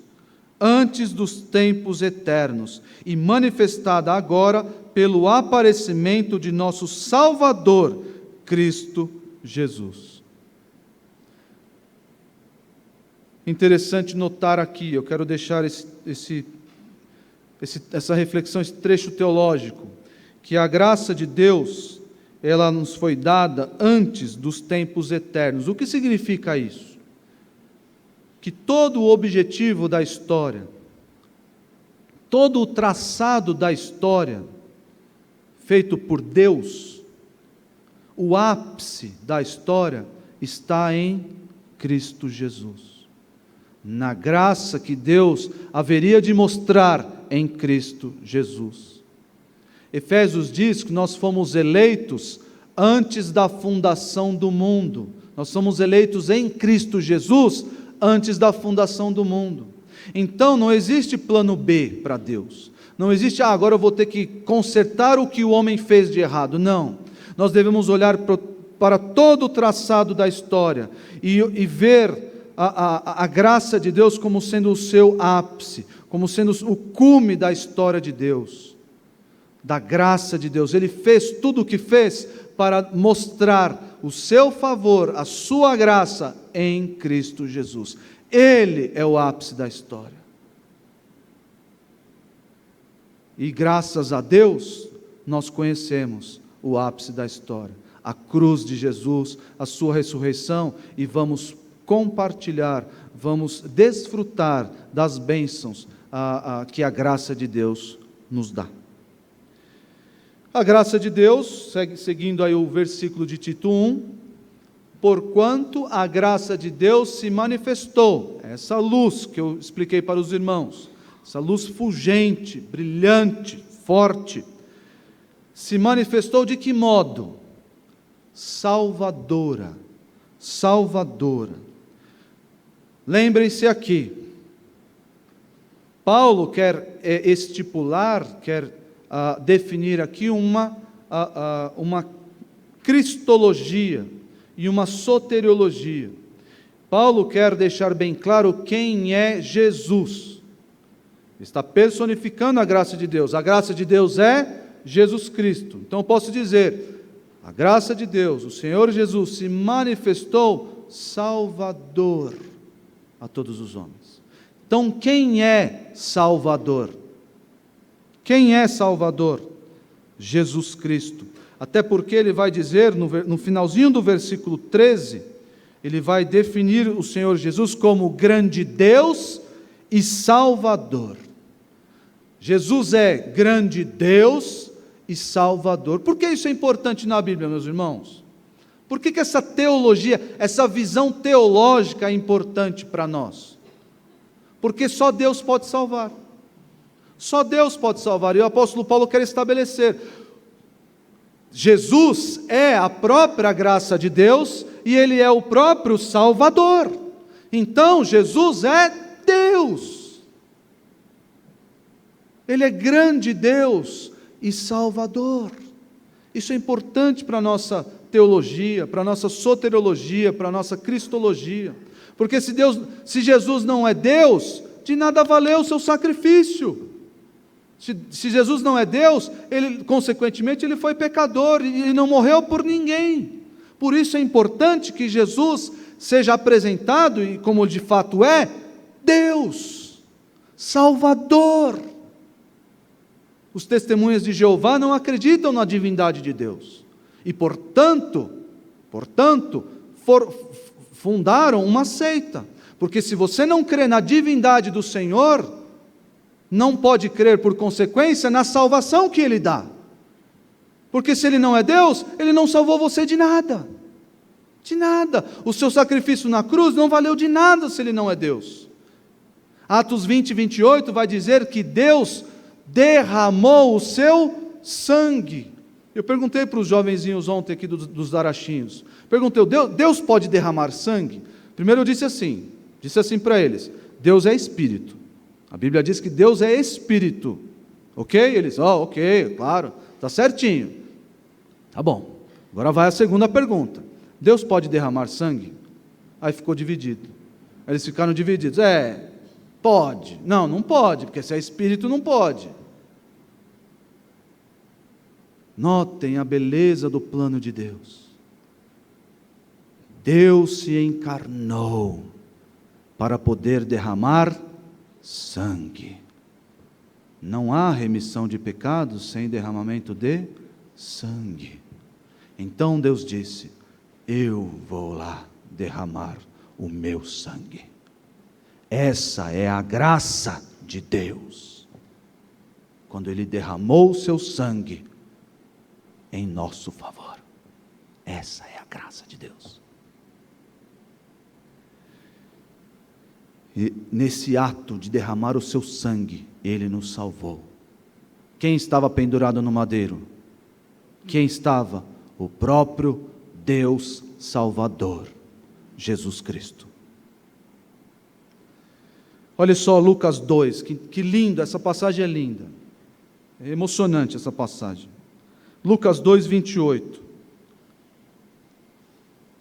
antes dos tempos eternos, e manifestada agora pelo aparecimento de nosso Salvador, Cristo Jesus. Interessante notar aqui, eu quero deixar essa reflexão, esse trecho teológico, que a graça de Deus, ela nos foi dada antes dos tempos eternos. O que significa isso? Que todo o objetivo da história, todo o traçado da história, feito por Deus, o ápice da história está em Cristo Jesus. Na graça que Deus haveria de mostrar em Cristo Jesus. Efésios diz que nós fomos eleitos antes da fundação do mundo. Nós somos eleitos em Cristo Jesus antes da fundação do mundo. Então não existe plano B para Deus. Não existe, agora eu vou ter que consertar o que o homem fez de errado. Não. Nós devemos olhar para todo o traçado da história e ver a graça de Deus como sendo o seu ápice, como sendo o cume da história de Deus, da graça de Deus. Ele fez tudo o que fez para mostrar o seu favor, a sua graça em Cristo Jesus. Ele é o ápice da história. E graças a Deus, nós conhecemos o ápice da história, a cruz de Jesus, a sua ressurreição, e vamos compartilhar, vamos desfrutar das bênçãos que a graça de Deus nos dá. A graça de Deus, seguindo aí o versículo de Tito 1, porquanto a graça de Deus se manifestou, essa luz que eu expliquei para os irmãos, essa luz fulgente, brilhante, forte, se manifestou de que modo? Salvadora, salvadora. Lembrem-se aqui, Paulo quer estipular, quer definir aqui uma cristologia e uma soteriologia. Paulo quer deixar bem claro quem é Jesus. Está personificando a graça de Deus. A graça de Deus é Jesus Cristo. Então eu posso dizer, a graça de Deus, o Senhor Jesus se manifestou Salvador a todos os homens. Então quem é Salvador? Quem é Salvador? Jesus Cristo. Até porque ele vai dizer, no finalzinho do versículo 13, ele vai definir o Senhor Jesus como grande Deus e Salvador. Jesus é grande Deus e Salvador. Por que isso é importante na Bíblia, meus irmãos? Por que essa teologia, essa visão teológica é importante para nós? Porque só Deus pode salvar. Só Deus pode salvar. E o apóstolo Paulo quer estabelecer: Jesus é a própria graça de Deus e Ele é o próprio Salvador. Então, Jesus é Deus. Ele é grande Deus e Salvador. Isso é importante para a nossa teologia, para a nossa soteriologia, para a nossa cristologia. Porque se Jesus não é Deus, de nada valeu o seu sacrifício. Se Jesus não é Deus, consequentemente, ele foi pecador e não morreu por ninguém. Por isso é importante que Jesus seja apresentado, e como de fato é, Deus, Salvador. Os testemunhas de Jeová não acreditam na divindade de Deus. E, portanto, fundaram uma seita. Porque se você não crê na divindade do Senhor, não pode crer, por consequência, na salvação que Ele dá. Porque se Ele não é Deus, Ele não salvou você de nada. De nada. O seu sacrifício na cruz não valeu de nada se Ele não é Deus. Atos 20, 28 vai dizer que Deus derramou o seu sangue. Eu perguntei para os jovenzinhos ontem aqui dos darachinhos. Perguntei, Deus pode derramar sangue? Primeiro eu disse assim para eles, Deus é Espírito. A Bíblia diz que Deus é Espírito. Ok? Eles, ok, claro, está certinho. Tá bom. Agora vai a segunda pergunta. Deus pode derramar sangue? Aí ficou dividido. Aí eles ficaram divididos. Pode. Não pode, porque se é Espírito não pode. Notem a beleza do plano de Deus. Deus se encarnou para poder derramar sangue. Não há remissão de pecados sem derramamento de sangue. Então Deus disse, eu vou lá derramar o meu sangue. Essa é a graça de Deus. Quando Ele derramou o seu sangue em nosso favor. Essa é a graça de Deus. E nesse ato de derramar o seu sangue, Ele nos salvou. Quem estava pendurado no madeiro? Quem estava? O próprio Deus Salvador, Jesus Cristo. Olha só Lucas 2, que lindo, essa passagem é linda. É emocionante essa passagem. Lucas 2, 28.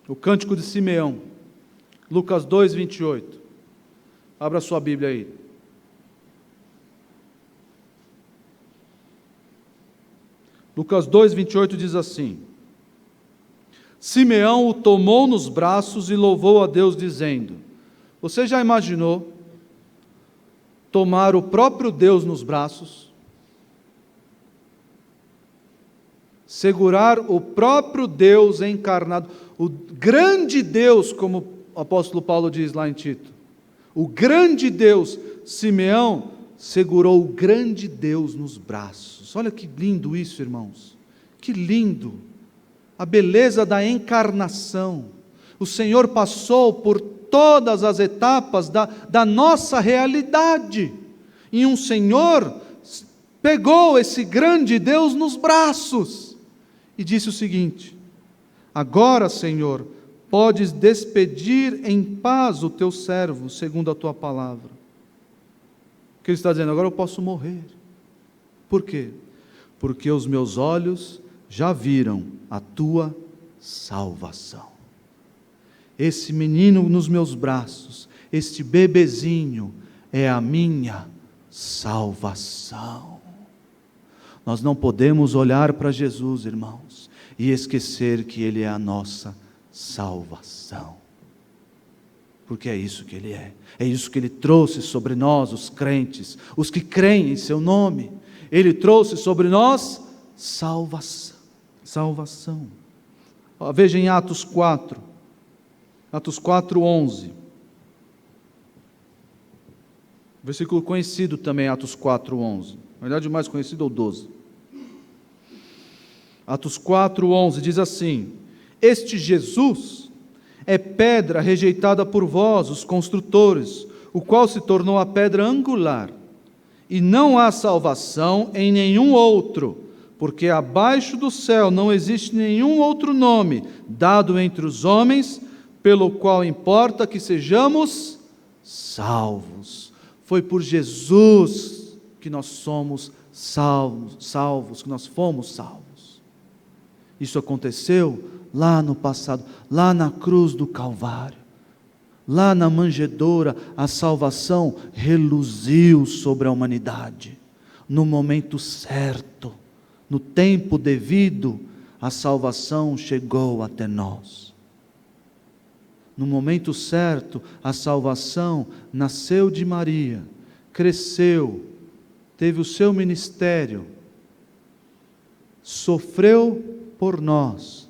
O cântico de Simeão. Lucas 2, 28. Abra sua Bíblia aí. Lucas 2, 28 diz assim: Simeão o tomou nos braços e louvou a Deus dizendo... Você já imaginou tomar o próprio Deus nos braços? Segurar o próprio Deus encarnado, o grande Deus, como o apóstolo Paulo diz lá em Tito, o grande Deus. Simeão segurou o grande Deus nos braços. Olha que lindo isso, irmãos, que lindo, a beleza da encarnação. O Senhor passou por todas as etapas da nossa realidade, e um Senhor pegou esse grande Deus nos braços, e disse o seguinte: agora, Senhor, podes despedir em paz o teu servo, segundo a tua palavra. O que ele está dizendo? Agora eu posso morrer. Por quê? Porque os meus olhos já viram a tua salvação. Esse menino nos meus braços, este bebezinho, é a minha salvação. Nós não podemos olhar para Jesus, irmãos, e esquecer que Ele é a nossa salvação. Porque é isso que Ele é. É isso que Ele trouxe sobre nós, os crentes, os que creem em Seu nome. Ele trouxe sobre nós salvação. Veja em Atos 4. Atos 4, 11. Versículo conhecido também, Atos 4, 11. Na verdade, o mais conhecido é o 12. Atos 4, 11 diz assim: este Jesus é pedra rejeitada por vós, os construtores, o qual se tornou a pedra angular. E não há salvação em nenhum outro, porque abaixo do céu não existe nenhum outro nome dado entre os homens, pelo qual importa que sejamos salvos. Foi por Jesus que nós somos salvos, que nós fomos salvos. Isso aconteceu lá no passado, lá na cruz do Calvário, lá na manjedoura, a salvação reluziu sobre a humanidade. No momento certo, no tempo devido, a salvação chegou até nós. No momento certo, a salvação nasceu de Maria, cresceu, teve o seu ministério, sofreu por nós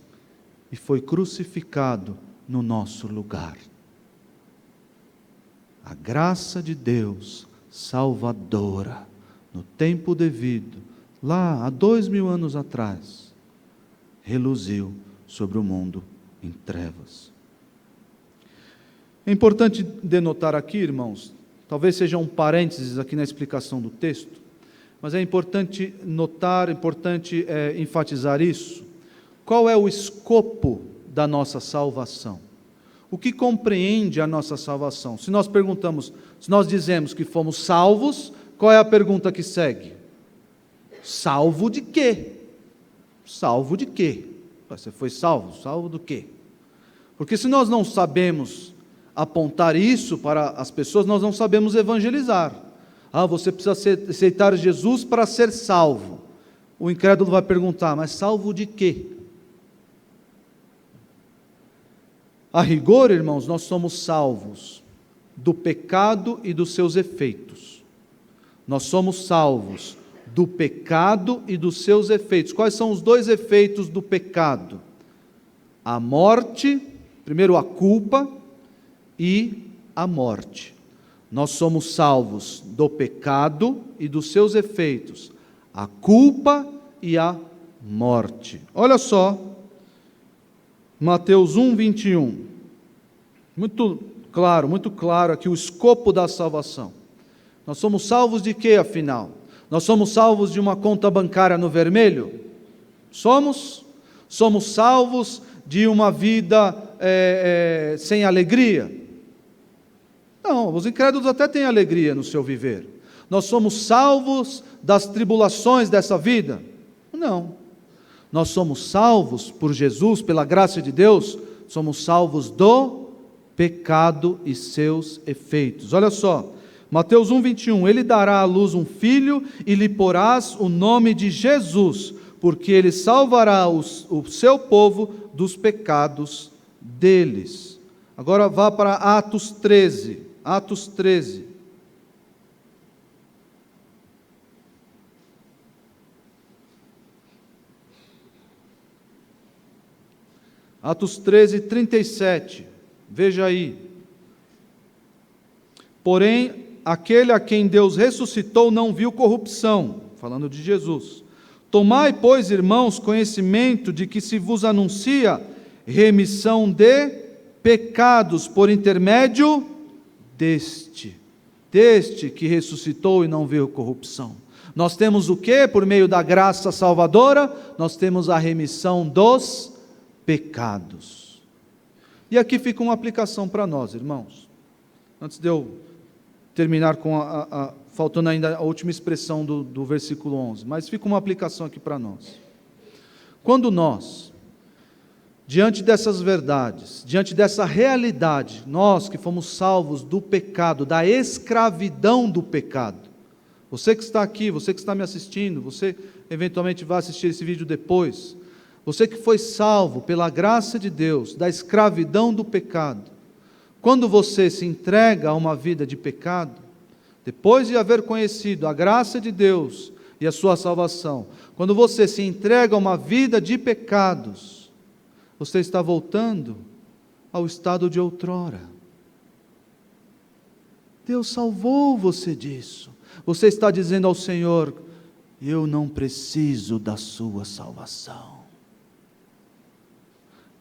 e foi crucificado no nosso lugar. A graça de Deus salvadora, no tempo devido, lá há 2000 anos atrás, reluziu sobre o mundo em trevas. É importante denotar aqui, irmãos, talvez seja um parênteses aqui na explicação do texto, mas é importante notar, enfatizar isso. Qual é o escopo da nossa salvação? O que compreende a nossa salvação? Se nós dizemos que fomos salvos, qual é a pergunta que segue? Salvo de quê? Salvo de quê? Você foi salvo? Salvo do quê? Porque se nós não sabemos apontar isso para as pessoas, nós não sabemos evangelizar. Você precisa aceitar Jesus para ser salvo. O incrédulo vai perguntar, mas salvo de quê? A rigor, irmãos, nós somos salvos do pecado e dos seus efeitos. Nós somos salvos do pecado e dos seus efeitos. Quais são os dois efeitos do pecado? A morte, primeiro a culpa e a morte. Nós somos salvos do pecado e dos seus efeitos, a culpa e a morte. Olha só, Mateus 1, 21. Muito claro aqui o escopo da salvação. Nós somos salvos de quê, afinal? Nós somos salvos de uma conta bancária no vermelho? Somos salvos de uma vida sem alegria? Não, os incrédulos até têm alegria no seu viver. Nós somos salvos das tribulações dessa vida? Não. Nós somos salvos por Jesus, pela graça de Deus, somos salvos do pecado e seus efeitos. Olha só, Mateus 1, 21, ele dará à luz um filho e lhe porás o nome de Jesus, porque ele salvará o seu povo dos pecados deles. Agora vá para Atos 13. Atos 13. Atos 13, 37. Veja aí. Porém, aquele a quem Deus ressuscitou não viu corrupção. Falando de Jesus. Tomai, pois, irmãos, conhecimento de que se vos anuncia remissão de pecados por intermédio deste que ressuscitou e não viu corrupção. Nós temos o quê? Por meio da graça salvadora, nós temos a remissão dos pecados. E aqui fica uma aplicação para nós, irmãos. Antes de eu terminar com faltando ainda a última expressão do versículo 11, mas fica uma aplicação aqui para nós. Quando nós, diante dessas verdades, diante dessa realidade, nós que fomos salvos do pecado, da escravidão do pecado, você que está aqui, você que está me assistindo, você eventualmente vai assistir esse vídeo depois, você que foi salvo pela graça de Deus, da escravidão do pecado, quando você se entrega a uma vida de pecado, depois de haver conhecido a graça de Deus e a sua salvação, quando você se entrega a uma vida de pecados, você está voltando ao estado de outrora. Deus salvou você disso. Você está dizendo ao Senhor, eu não preciso da sua salvação.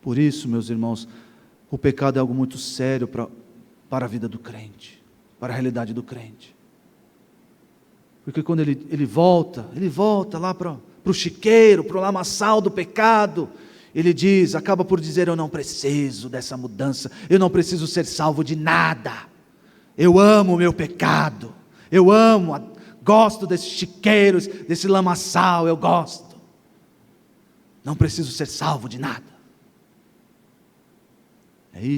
Por isso, meus irmãos, o pecado é algo muito sério para a vida do crente, para a realidade do crente. Porque quando ele volta lá para o chiqueiro, para o lamaçal do pecado, ele acaba por dizer, eu não preciso dessa mudança, eu não preciso ser salvo de nada, eu amo o meu pecado, eu amo Gosto desses chiqueiros, desse lamaçal, eu gosto. Não preciso ser salvo de nada.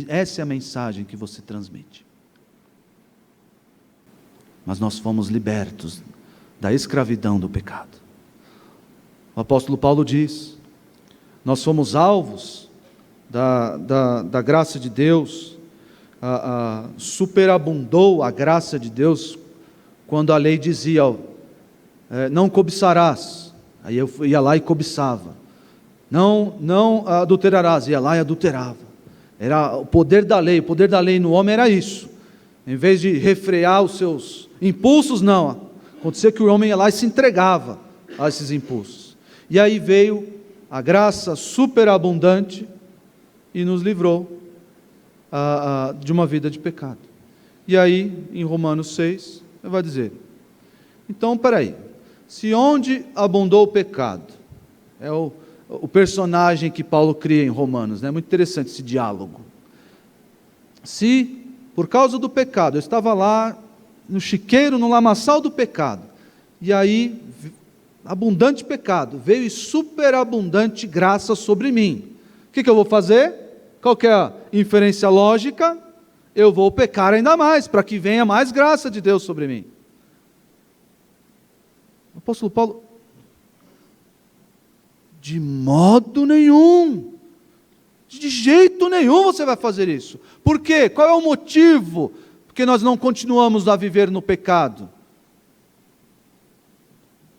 Essa é a mensagem que você transmite. Mas nós fomos libertos da escravidão do pecado. O apóstolo Paulo diz: nós fomos alvos da graça de Deus, superabundou a graça de Deus, quando a lei dizia, não cobiçarás, aí eu ia lá e cobiçava, não adulterarás, ia lá e adulterava. Era o poder da lei no homem era isso, em vez de refrear os seus impulsos, não, acontecia que o homem ia lá e se entregava a esses impulsos, e aí veio a graça superabundante e nos livrou de uma vida de pecado. E aí, em Romanos 6, ele vai dizer, então, peraí, se onde abundou o pecado, é o personagem que Paulo cria em Romanos, né? Muito interessante esse diálogo. Se, por causa do pecado, eu estava lá, no chiqueiro, no lamaçal do pecado, e aí, abundante pecado, veio e superabundante graça sobre mim, o que eu vou fazer? Qual que é a inferência lógica? Eu vou pecar ainda mais, para que venha mais graça de Deus sobre mim. O apóstolo Paulo, de modo nenhum, de jeito nenhum você vai fazer isso. Por quê? Qual é o motivo? Porque nós não continuamos a viver no pecado.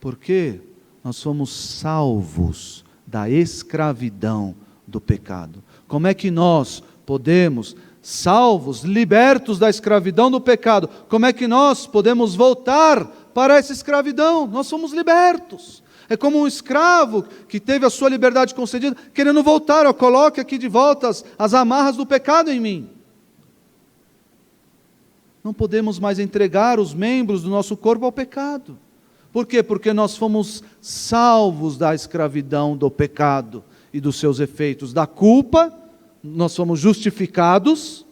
Porque nós somos salvos da escravidão do pecado. Como é que nós podemos, salvos, libertos da escravidão do pecado, como é que nós podemos voltar para essa escravidão? Nós somos libertos. É como um escravo que teve a sua liberdade concedida, querendo voltar, coloque aqui de volta as amarras do pecado em mim. Não podemos mais entregar os membros do nosso corpo ao pecado. Por quê? Porque nós fomos salvos da escravidão do pecado e dos seus efeitos, da culpa, nós somos justificados,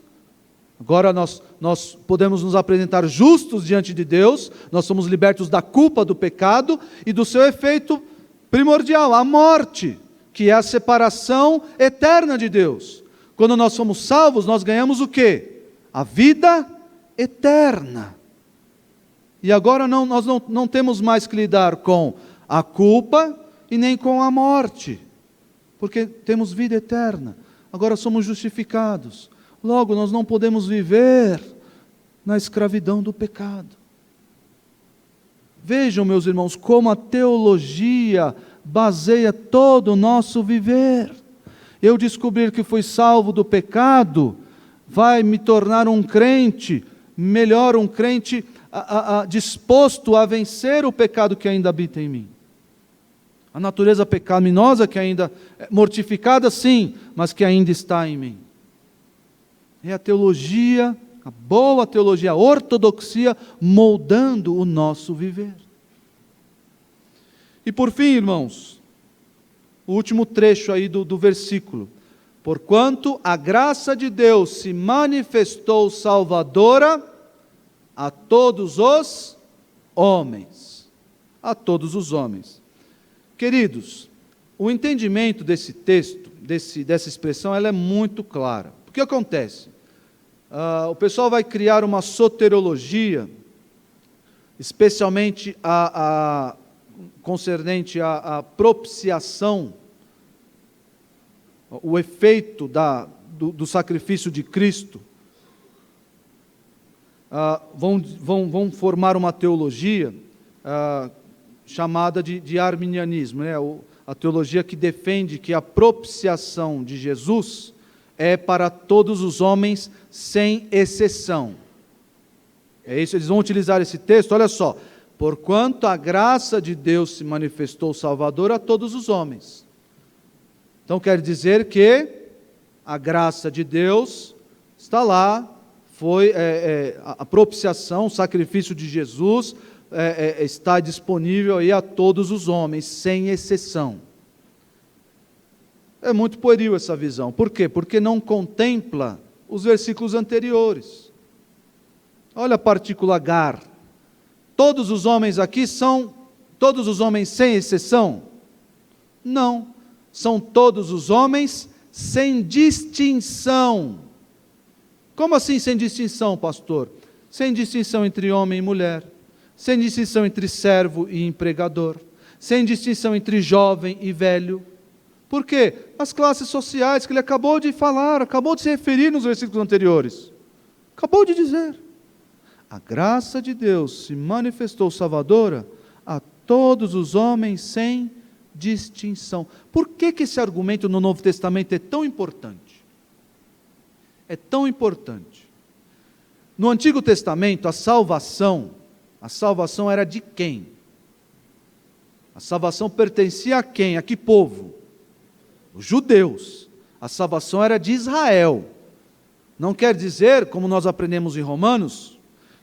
agora nós podemos nos apresentar justos diante de Deus, nós somos libertos da culpa do pecado e do seu efeito primordial, a morte, que é a separação eterna de Deus. Quando nós somos salvos, nós ganhamos o quê? A vida eterna. E agora nós não temos mais que lidar com a culpa e nem com a morte, porque temos vida eterna. Agora somos justificados. Logo, nós não podemos viver na escravidão do pecado. Vejam, meus irmãos, como a teologia baseia todo o nosso viver. Eu descobrir que fui salvo do pecado vai me tornar um crente, melhor, um crente disposto a vencer o pecado que ainda habita em mim. A natureza pecaminosa que ainda é mortificada, sim, mas que ainda está em mim. É a teologia, a boa teologia, a ortodoxia, moldando o nosso viver. E por fim, irmãos, o último trecho aí do versículo. Porquanto a graça de Deus se manifestou salvadora a todos os homens. A todos os homens. Queridos, o entendimento desse texto, dessa expressão, ela é muito clara. O que acontece? O pessoal vai criar uma soteriologia, especialmente concernente à propiciação, o efeito do sacrifício de Cristo. Vão formar uma teologia chamada de arminianismo, né? A teologia que defende que a propiciação de Jesus é para todos os homens, sem exceção. É isso, eles vão utilizar esse texto, olha só. Porquanto a graça de Deus se manifestou salvadora a todos os homens. Então quer dizer que a graça de Deus está lá, foi a propiciação, o sacrifício de Jesus, está disponível aí a todos os homens, sem exceção. É muito pueril essa visão. Por quê? Porque não contempla os versículos anteriores. Olha a partícula gar. Todos os homens aqui são todos os homens sem exceção? Não, são todos os homens sem distinção. Como assim sem distinção, pastor? Sem distinção entre homem e mulher, sem distinção entre servo e empregador, sem distinção entre jovem e velho. Por quê? As classes sociais que ele acabou de falar, acabou de se referir nos versículos anteriores. Acabou de dizer. A graça de Deus se manifestou salvadora a todos os homens sem distinção. Por que esse argumento no Novo Testamento é tão importante? É tão importante. No Antigo Testamento, a salvação era de quem? A salvação pertencia a quem? A que povo? Os judeus. A salvação era de Israel. Não quer dizer, como nós aprendemos em Romanos,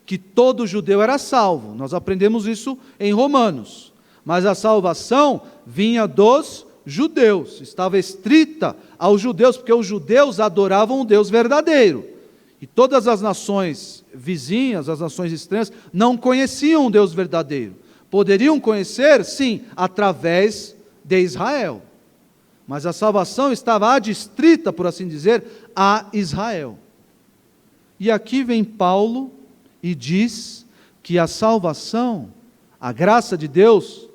que todo judeu era salvo. Nós aprendemos isso em Romanos. Mas a salvação vinha dos judeus. Estava estrita aos judeus, porque os judeus adoravam o Deus verdadeiro. E todas as nações vizinhas, as nações estranhas, não conheciam o Deus verdadeiro. Poderiam conhecer, sim, através de Israel. Mas a salvação estava adstrita, por assim dizer, a Israel. E aqui vem Paulo e diz que a salvação, a graça de Deus,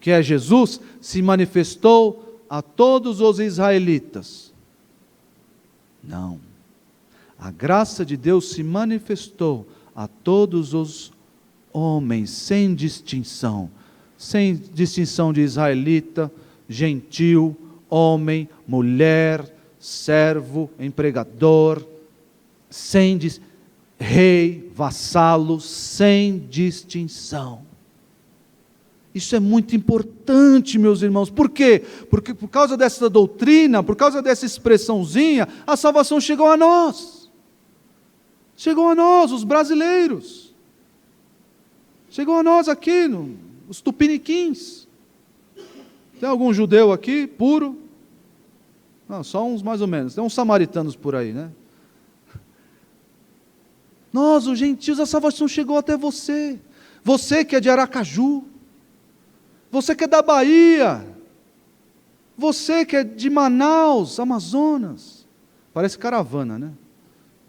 que é Jesus, se manifestou a todos os israelitas. Não. A graça de Deus se manifestou a todos os homens, sem distinção de israelita, gentil, homem, mulher, servo, empregador, rei, vassalo, sem distinção. Isso é muito importante, meus irmãos. Por quê? Porque por causa dessa doutrina, por causa dessa expressãozinha, a salvação chegou a nós. Chegou a nós, os brasileiros. Chegou a nós aqui, os tupiniquins. Tem algum judeu aqui, puro? Não, só uns mais ou menos. Tem uns samaritanos por aí, né? Nós, os gentios, a salvação chegou até você. Você que é de Aracaju. Você que é da Bahia. Você que é de Manaus, Amazonas. Parece caravana, né?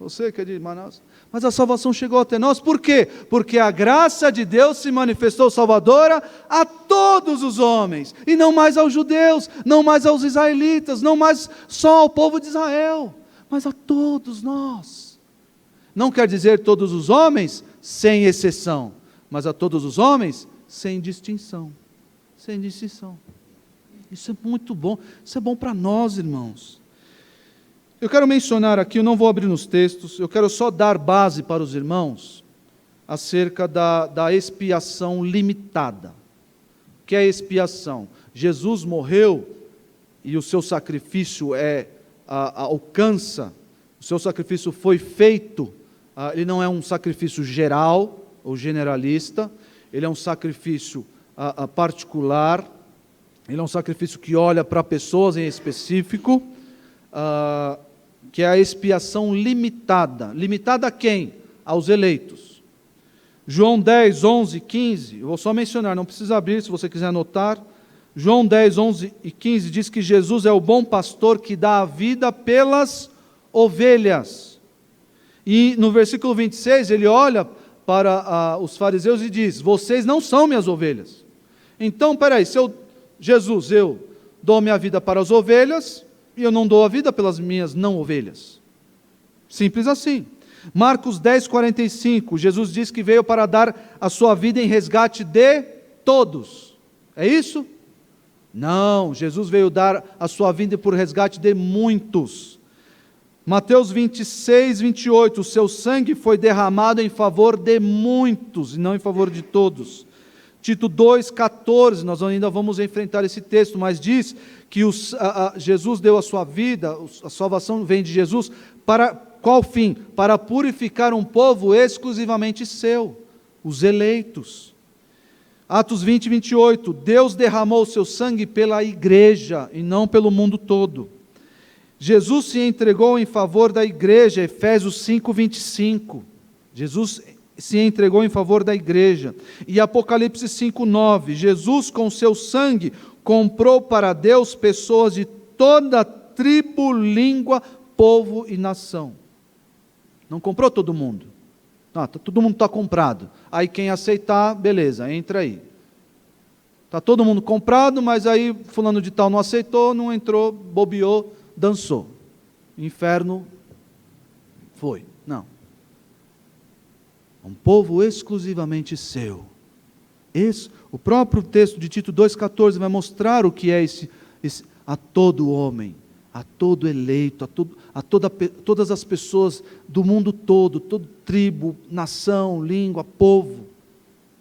Você que é de Manaus. Mas a salvação chegou até nós. Por quê? Porque a graça de Deus se manifestou salvadora a todos os homens. E não mais aos judeus, não mais aos israelitas, não mais só ao povo de Israel, mas a todos nós. Não quer dizer todos os homens sem exceção, mas a todos os homens sem distinção. Sem distinção. Isso é muito bom. Isso é bom para nós, irmãos. Eu quero mencionar aqui, eu não vou abrir nos textos, eu quero só dar base para os irmãos acerca da expiação limitada. O que é expiação? Jesus morreu e o seu sacrifício alcança, o seu sacrifício foi feito, ele não é um sacrifício geral ou generalista, ele é um sacrifício particular, ele é um sacrifício que olha para pessoas em específico, que é a expiação limitada. Limitada a quem? Aos eleitos. João 10, 11 e 15, eu vou só mencionar, não precisa abrir se você quiser anotar. João 10, 11 e 15 diz que Jesus é o bom pastor que dá a vida pelas ovelhas. E no versículo 26 ele olha para os fariseus e diz: vocês não são minhas ovelhas. Então, peraí, Jesus, eu dou minha vida para as ovelhas e eu não dou a vida pelas minhas não ovelhas. Simples assim. Marcos 10, 45, Jesus diz que veio para dar a sua vida em resgate de todos. É isso? Não, Jesus veio dar a sua vida por resgate de muitos. Mateus 26, 28, o seu sangue foi derramado em favor de muitos e não em favor de todos. Tito 2, 14, nós ainda vamos enfrentar esse texto, mas diz que Jesus deu a sua vida, a salvação vem de Jesus, para qual fim? Para purificar um povo exclusivamente seu, os eleitos. Atos 20, 28, Deus derramou o seu sangue pela igreja e não pelo mundo todo. Jesus se entregou em favor da igreja, Efésios 5, 25. Jesus se entregou em favor da igreja. E Apocalipse 5:9, Jesus com seu sangue comprou para Deus pessoas de toda tribo, língua, povo e nação. Não comprou todo mundo. Todo mundo está comprado. Aí quem aceitar, beleza, entra aí. Está todo mundo comprado, mas aí fulano de tal não aceitou, não entrou, bobeou, dançou. Inferno foi. Não. Um povo exclusivamente seu. O próprio texto de Tito 2,14 vai mostrar o que é a todo homem, a todo eleito, todas as pessoas do mundo todo, toda tribo, nação, língua, povo.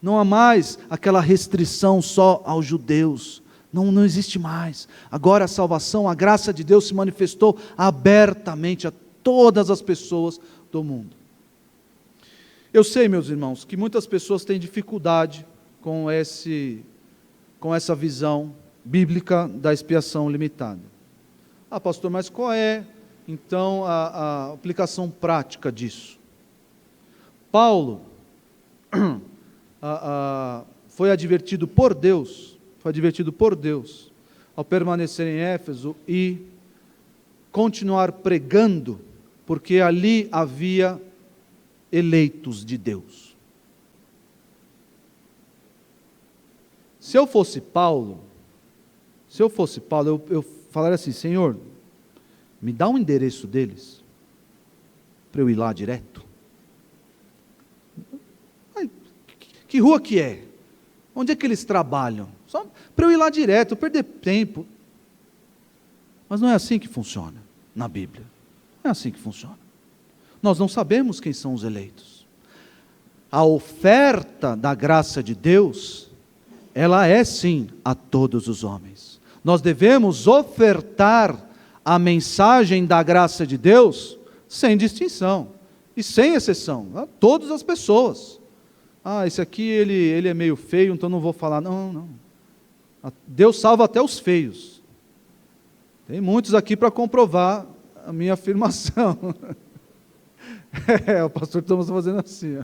Não há mais aquela restrição só aos judeus. Não existe mais. Agora a salvação, a graça de Deus se manifestou abertamente a todas as pessoas do mundo. Eu sei, meus irmãos, que muitas pessoas têm dificuldade com essa visão bíblica da expiação limitada. Pastor, mas qual é, então, a aplicação prática disso? Paulo foi advertido por Deus, ao permanecer em Éfeso e continuar pregando, porque ali havia eleitos de Deus. Se eu fosse Paulo, eu falaria assim: Senhor, me dá um endereço deles, para eu ir lá direto. Que rua que é? Onde é que eles trabalham? Só para eu ir lá direto, perder tempo. Mas não é assim que funciona na Bíblia. Não é assim que funciona. Nós não sabemos quem são os eleitos. A oferta da graça de Deus, ela é sim a todos os homens. Nós devemos ofertar a mensagem da graça de Deus sem distinção e sem exceção, a todas as pessoas. Esse aqui ele é meio feio, então não vou falar. Não. Deus salva até os feios. Tem muitos aqui para comprovar a minha afirmação. O pastor Thomas está fazendo assim.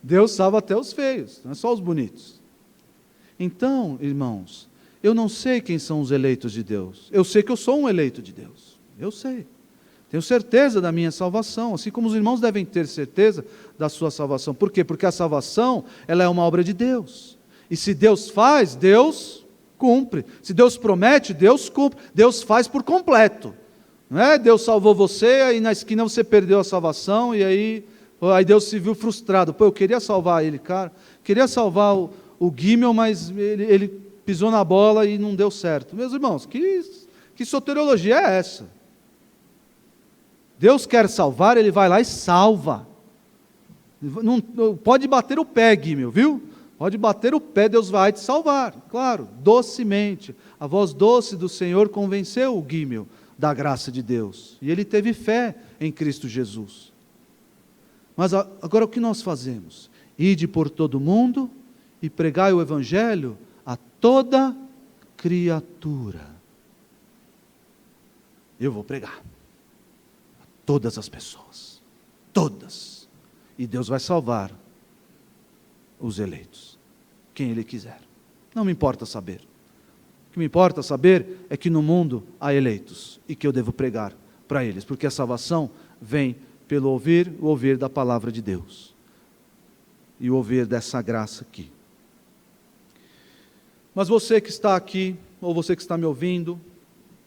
Deus salva até os feios, não é só os bonitos. Então, irmãos, eu não sei quem são os eleitos de Deus. Eu sei que eu sou um eleito de Deus. Eu sei. Tenho certeza da minha salvação, assim como os irmãos devem ter certeza da sua salvação. Por quê? Porque a salvação, ela é uma obra de Deus. E se Deus faz, Deus cumpre. Se Deus promete, Deus cumpre. Deus faz por completo. Não é? Deus salvou você, aí na esquina você perdeu a salvação, e aí Deus se viu frustrado. Eu queria salvar ele, cara. Queria salvar o Guimel, mas ele pisou na bola e não deu certo. Meus irmãos, que soteriologia é essa? Deus quer salvar, Ele vai lá e salva. Não pode bater o pé, Guimel, viu? Pode bater o pé, Deus vai te salvar. Claro, docemente. A voz doce do Senhor convenceu o Guimel da graça de Deus. E ele teve fé em Cristo Jesus. Mas agora o que nós fazemos? Ide por todo mundo e pregai o Evangelho a toda criatura. Eu vou pregar. Todas as pessoas, todas, e Deus vai salvar os eleitos, quem Ele quiser. Não me importa saber. O que me importa saber é que no mundo há eleitos e que eu devo pregar para eles, porque a salvação vem pelo ouvir, o ouvir da palavra de Deus e o ouvir dessa graça aqui. Mas você que está aqui, ou você que está me ouvindo,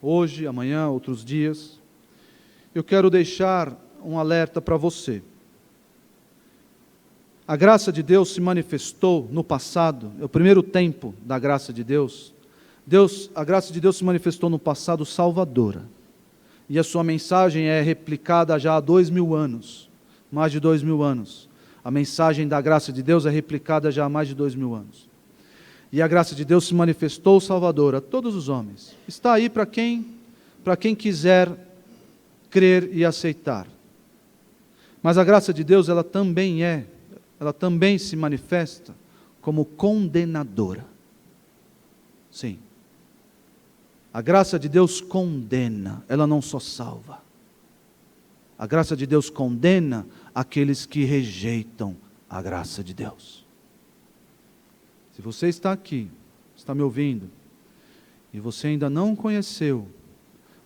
hoje, amanhã, outros dias, eu quero deixar um alerta para você. A graça de Deus se manifestou no passado, é o primeiro tempo da graça de Deus. A graça de Deus se manifestou no passado salvadora. E a sua mensagem é replicada já há 2000 anos, mais de 2000 anos. A mensagem da graça de Deus é replicada já há mais de 2000 anos. E a graça de Deus se manifestou salvadora a todos os homens. Está aí para quem quiser crer e aceitar. Mas a graça de Deus, ela também se manifesta como condenadora. Sim. A graça de Deus condena, ela não só salva. A graça de Deus condena aqueles que rejeitam a graça de Deus. Se você está aqui, está me ouvindo, e você ainda não conheceu,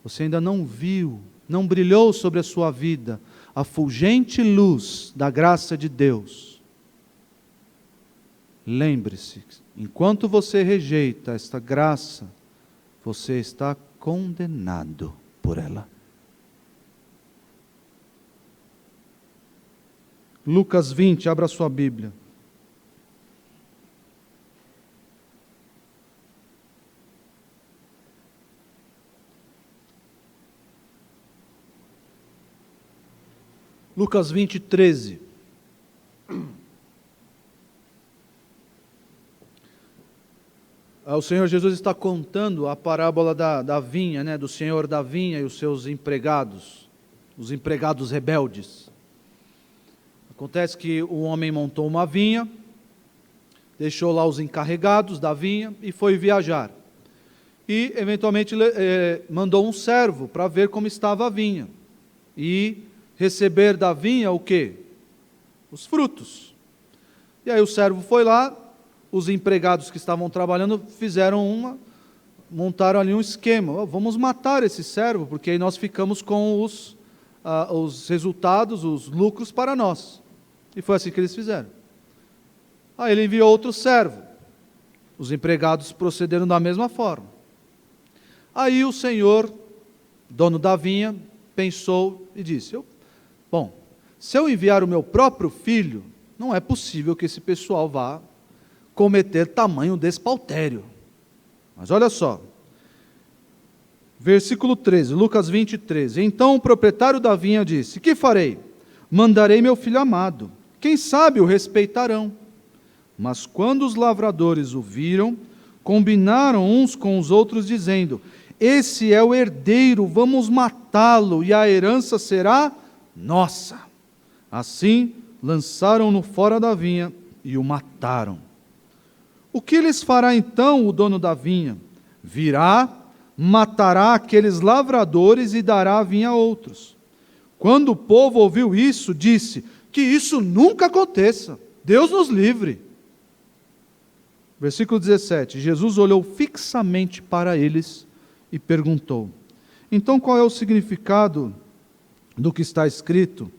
você ainda não viu, não brilhou sobre a sua vida a fulgente luz da graça de Deus, lembre-se, enquanto você rejeita esta graça, você está condenado por ela. Lucas 20, abra sua Bíblia. Lucas 20, 13. O Senhor Jesus está contando a parábola da vinha, né, do senhor da vinha e os seus empregados, os empregados rebeldes. Acontece que o homem montou uma vinha, deixou lá os encarregados da vinha e foi viajar. E, eventualmente, mandou um servo para ver como estava a vinha. E receber da vinha o quê? Os frutos. E aí o servo foi lá, os empregados que estavam trabalhando montaram ali um esquema. Vamos matar esse servo, porque aí nós ficamos com os resultados, os lucros para nós. E foi assim que eles fizeram. Aí ele enviou outro servo. Os empregados procederam da mesma forma. Aí o senhor, dono da vinha, pensou e disse: bom, se eu enviar o meu próprio filho, não é possível que esse pessoal vá cometer tamanho despautério. Mas olha só, versículo 13, Lucas 20, 13. Então o proprietário da vinha disse: que farei? Mandarei meu filho amado. Quem sabe o respeitarão. Mas quando os lavradores o viram, combinaram uns com os outros, dizendo: esse é o herdeiro, vamos matá-lo, e a herança será nossa. Assim, lançaram-no fora da vinha e o mataram. O que lhes fará então o dono da vinha? Virá, matará aqueles lavradores e dará a vinha a outros. Quando o povo ouviu isso, disse: que isso nunca aconteça, Deus nos livre. Versículo 17, Jesus olhou fixamente para eles e perguntou: então qual é o significado do que está escrito?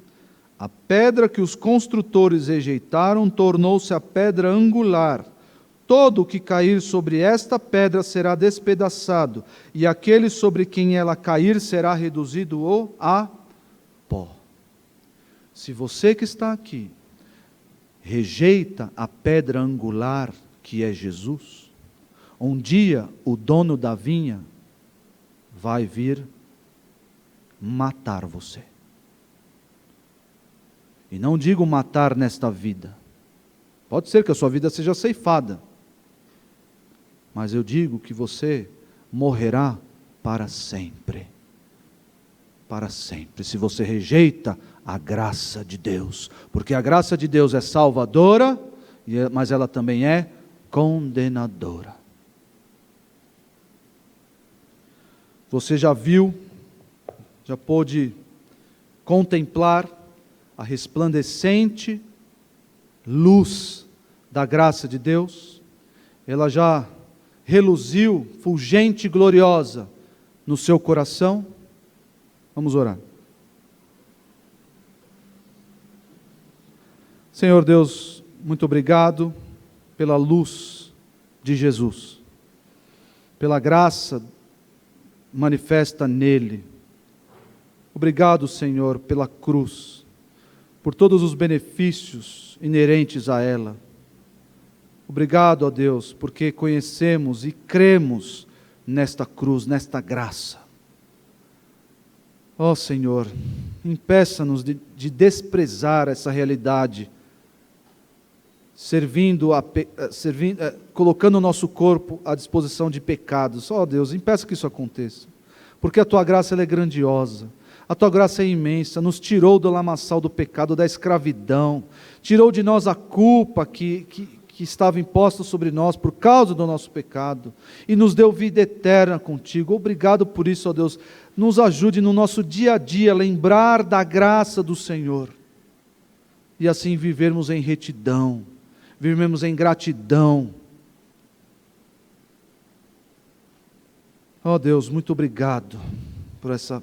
A pedra que os construtores rejeitaram tornou-se a pedra angular. Todo o que cair sobre esta pedra será despedaçado, e aquele sobre quem ela cair será reduzido a pó. Se você que está aqui rejeita a pedra angular, que é Jesus, um dia o dono da vinha vai vir matar você. E não digo matar nesta vida. Pode ser que a sua vida seja ceifada, mas eu digo que você morrerá para sempre. Para sempre, se você rejeita a graça de Deus. Porque a graça de Deus é salvadora, mas ela também é condenadora. Você já viu, já pôde contemplar a resplandecente luz da graça de Deus? Ela já reluziu, fulgente e gloriosa, no seu coração? Vamos orar. Senhor Deus, muito obrigado pela luz de Jesus, pela graça manifesta nele. Obrigado, Senhor, pela cruz, por todos os benefícios inerentes a ela. Obrigado, ó Deus, porque conhecemos e cremos nesta cruz, nesta graça. Ó Senhor, impeça-nos de desprezar essa realidade, colocando o nosso corpo à disposição de pecados. Ó Deus, impeça que isso aconteça, porque a Tua graça ela é grandiosa, a Tua graça é imensa, nos tirou do lamaçal do pecado, da escravidão, tirou de nós a culpa que estava imposta sobre nós por causa do nosso pecado, e nos deu vida eterna contigo. Obrigado por isso, ó Deus. Nos ajude no nosso dia a dia a lembrar da graça do Senhor. e assim vivermos em retidão, vivermos em gratidão. Ó Deus, muito obrigado por essa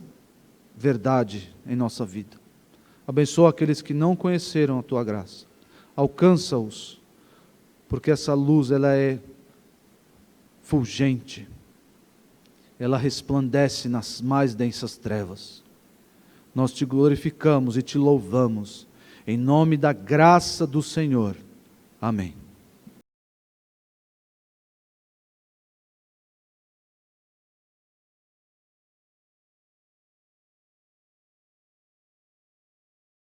verdade em nossa vida. Abençoa aqueles que não conheceram a Tua graça. Alcança-os, porque essa luz ela é fulgente. Ela resplandece nas mais densas trevas. Nós Te glorificamos e Te louvamos, em nome da graça do Senhor. Amém.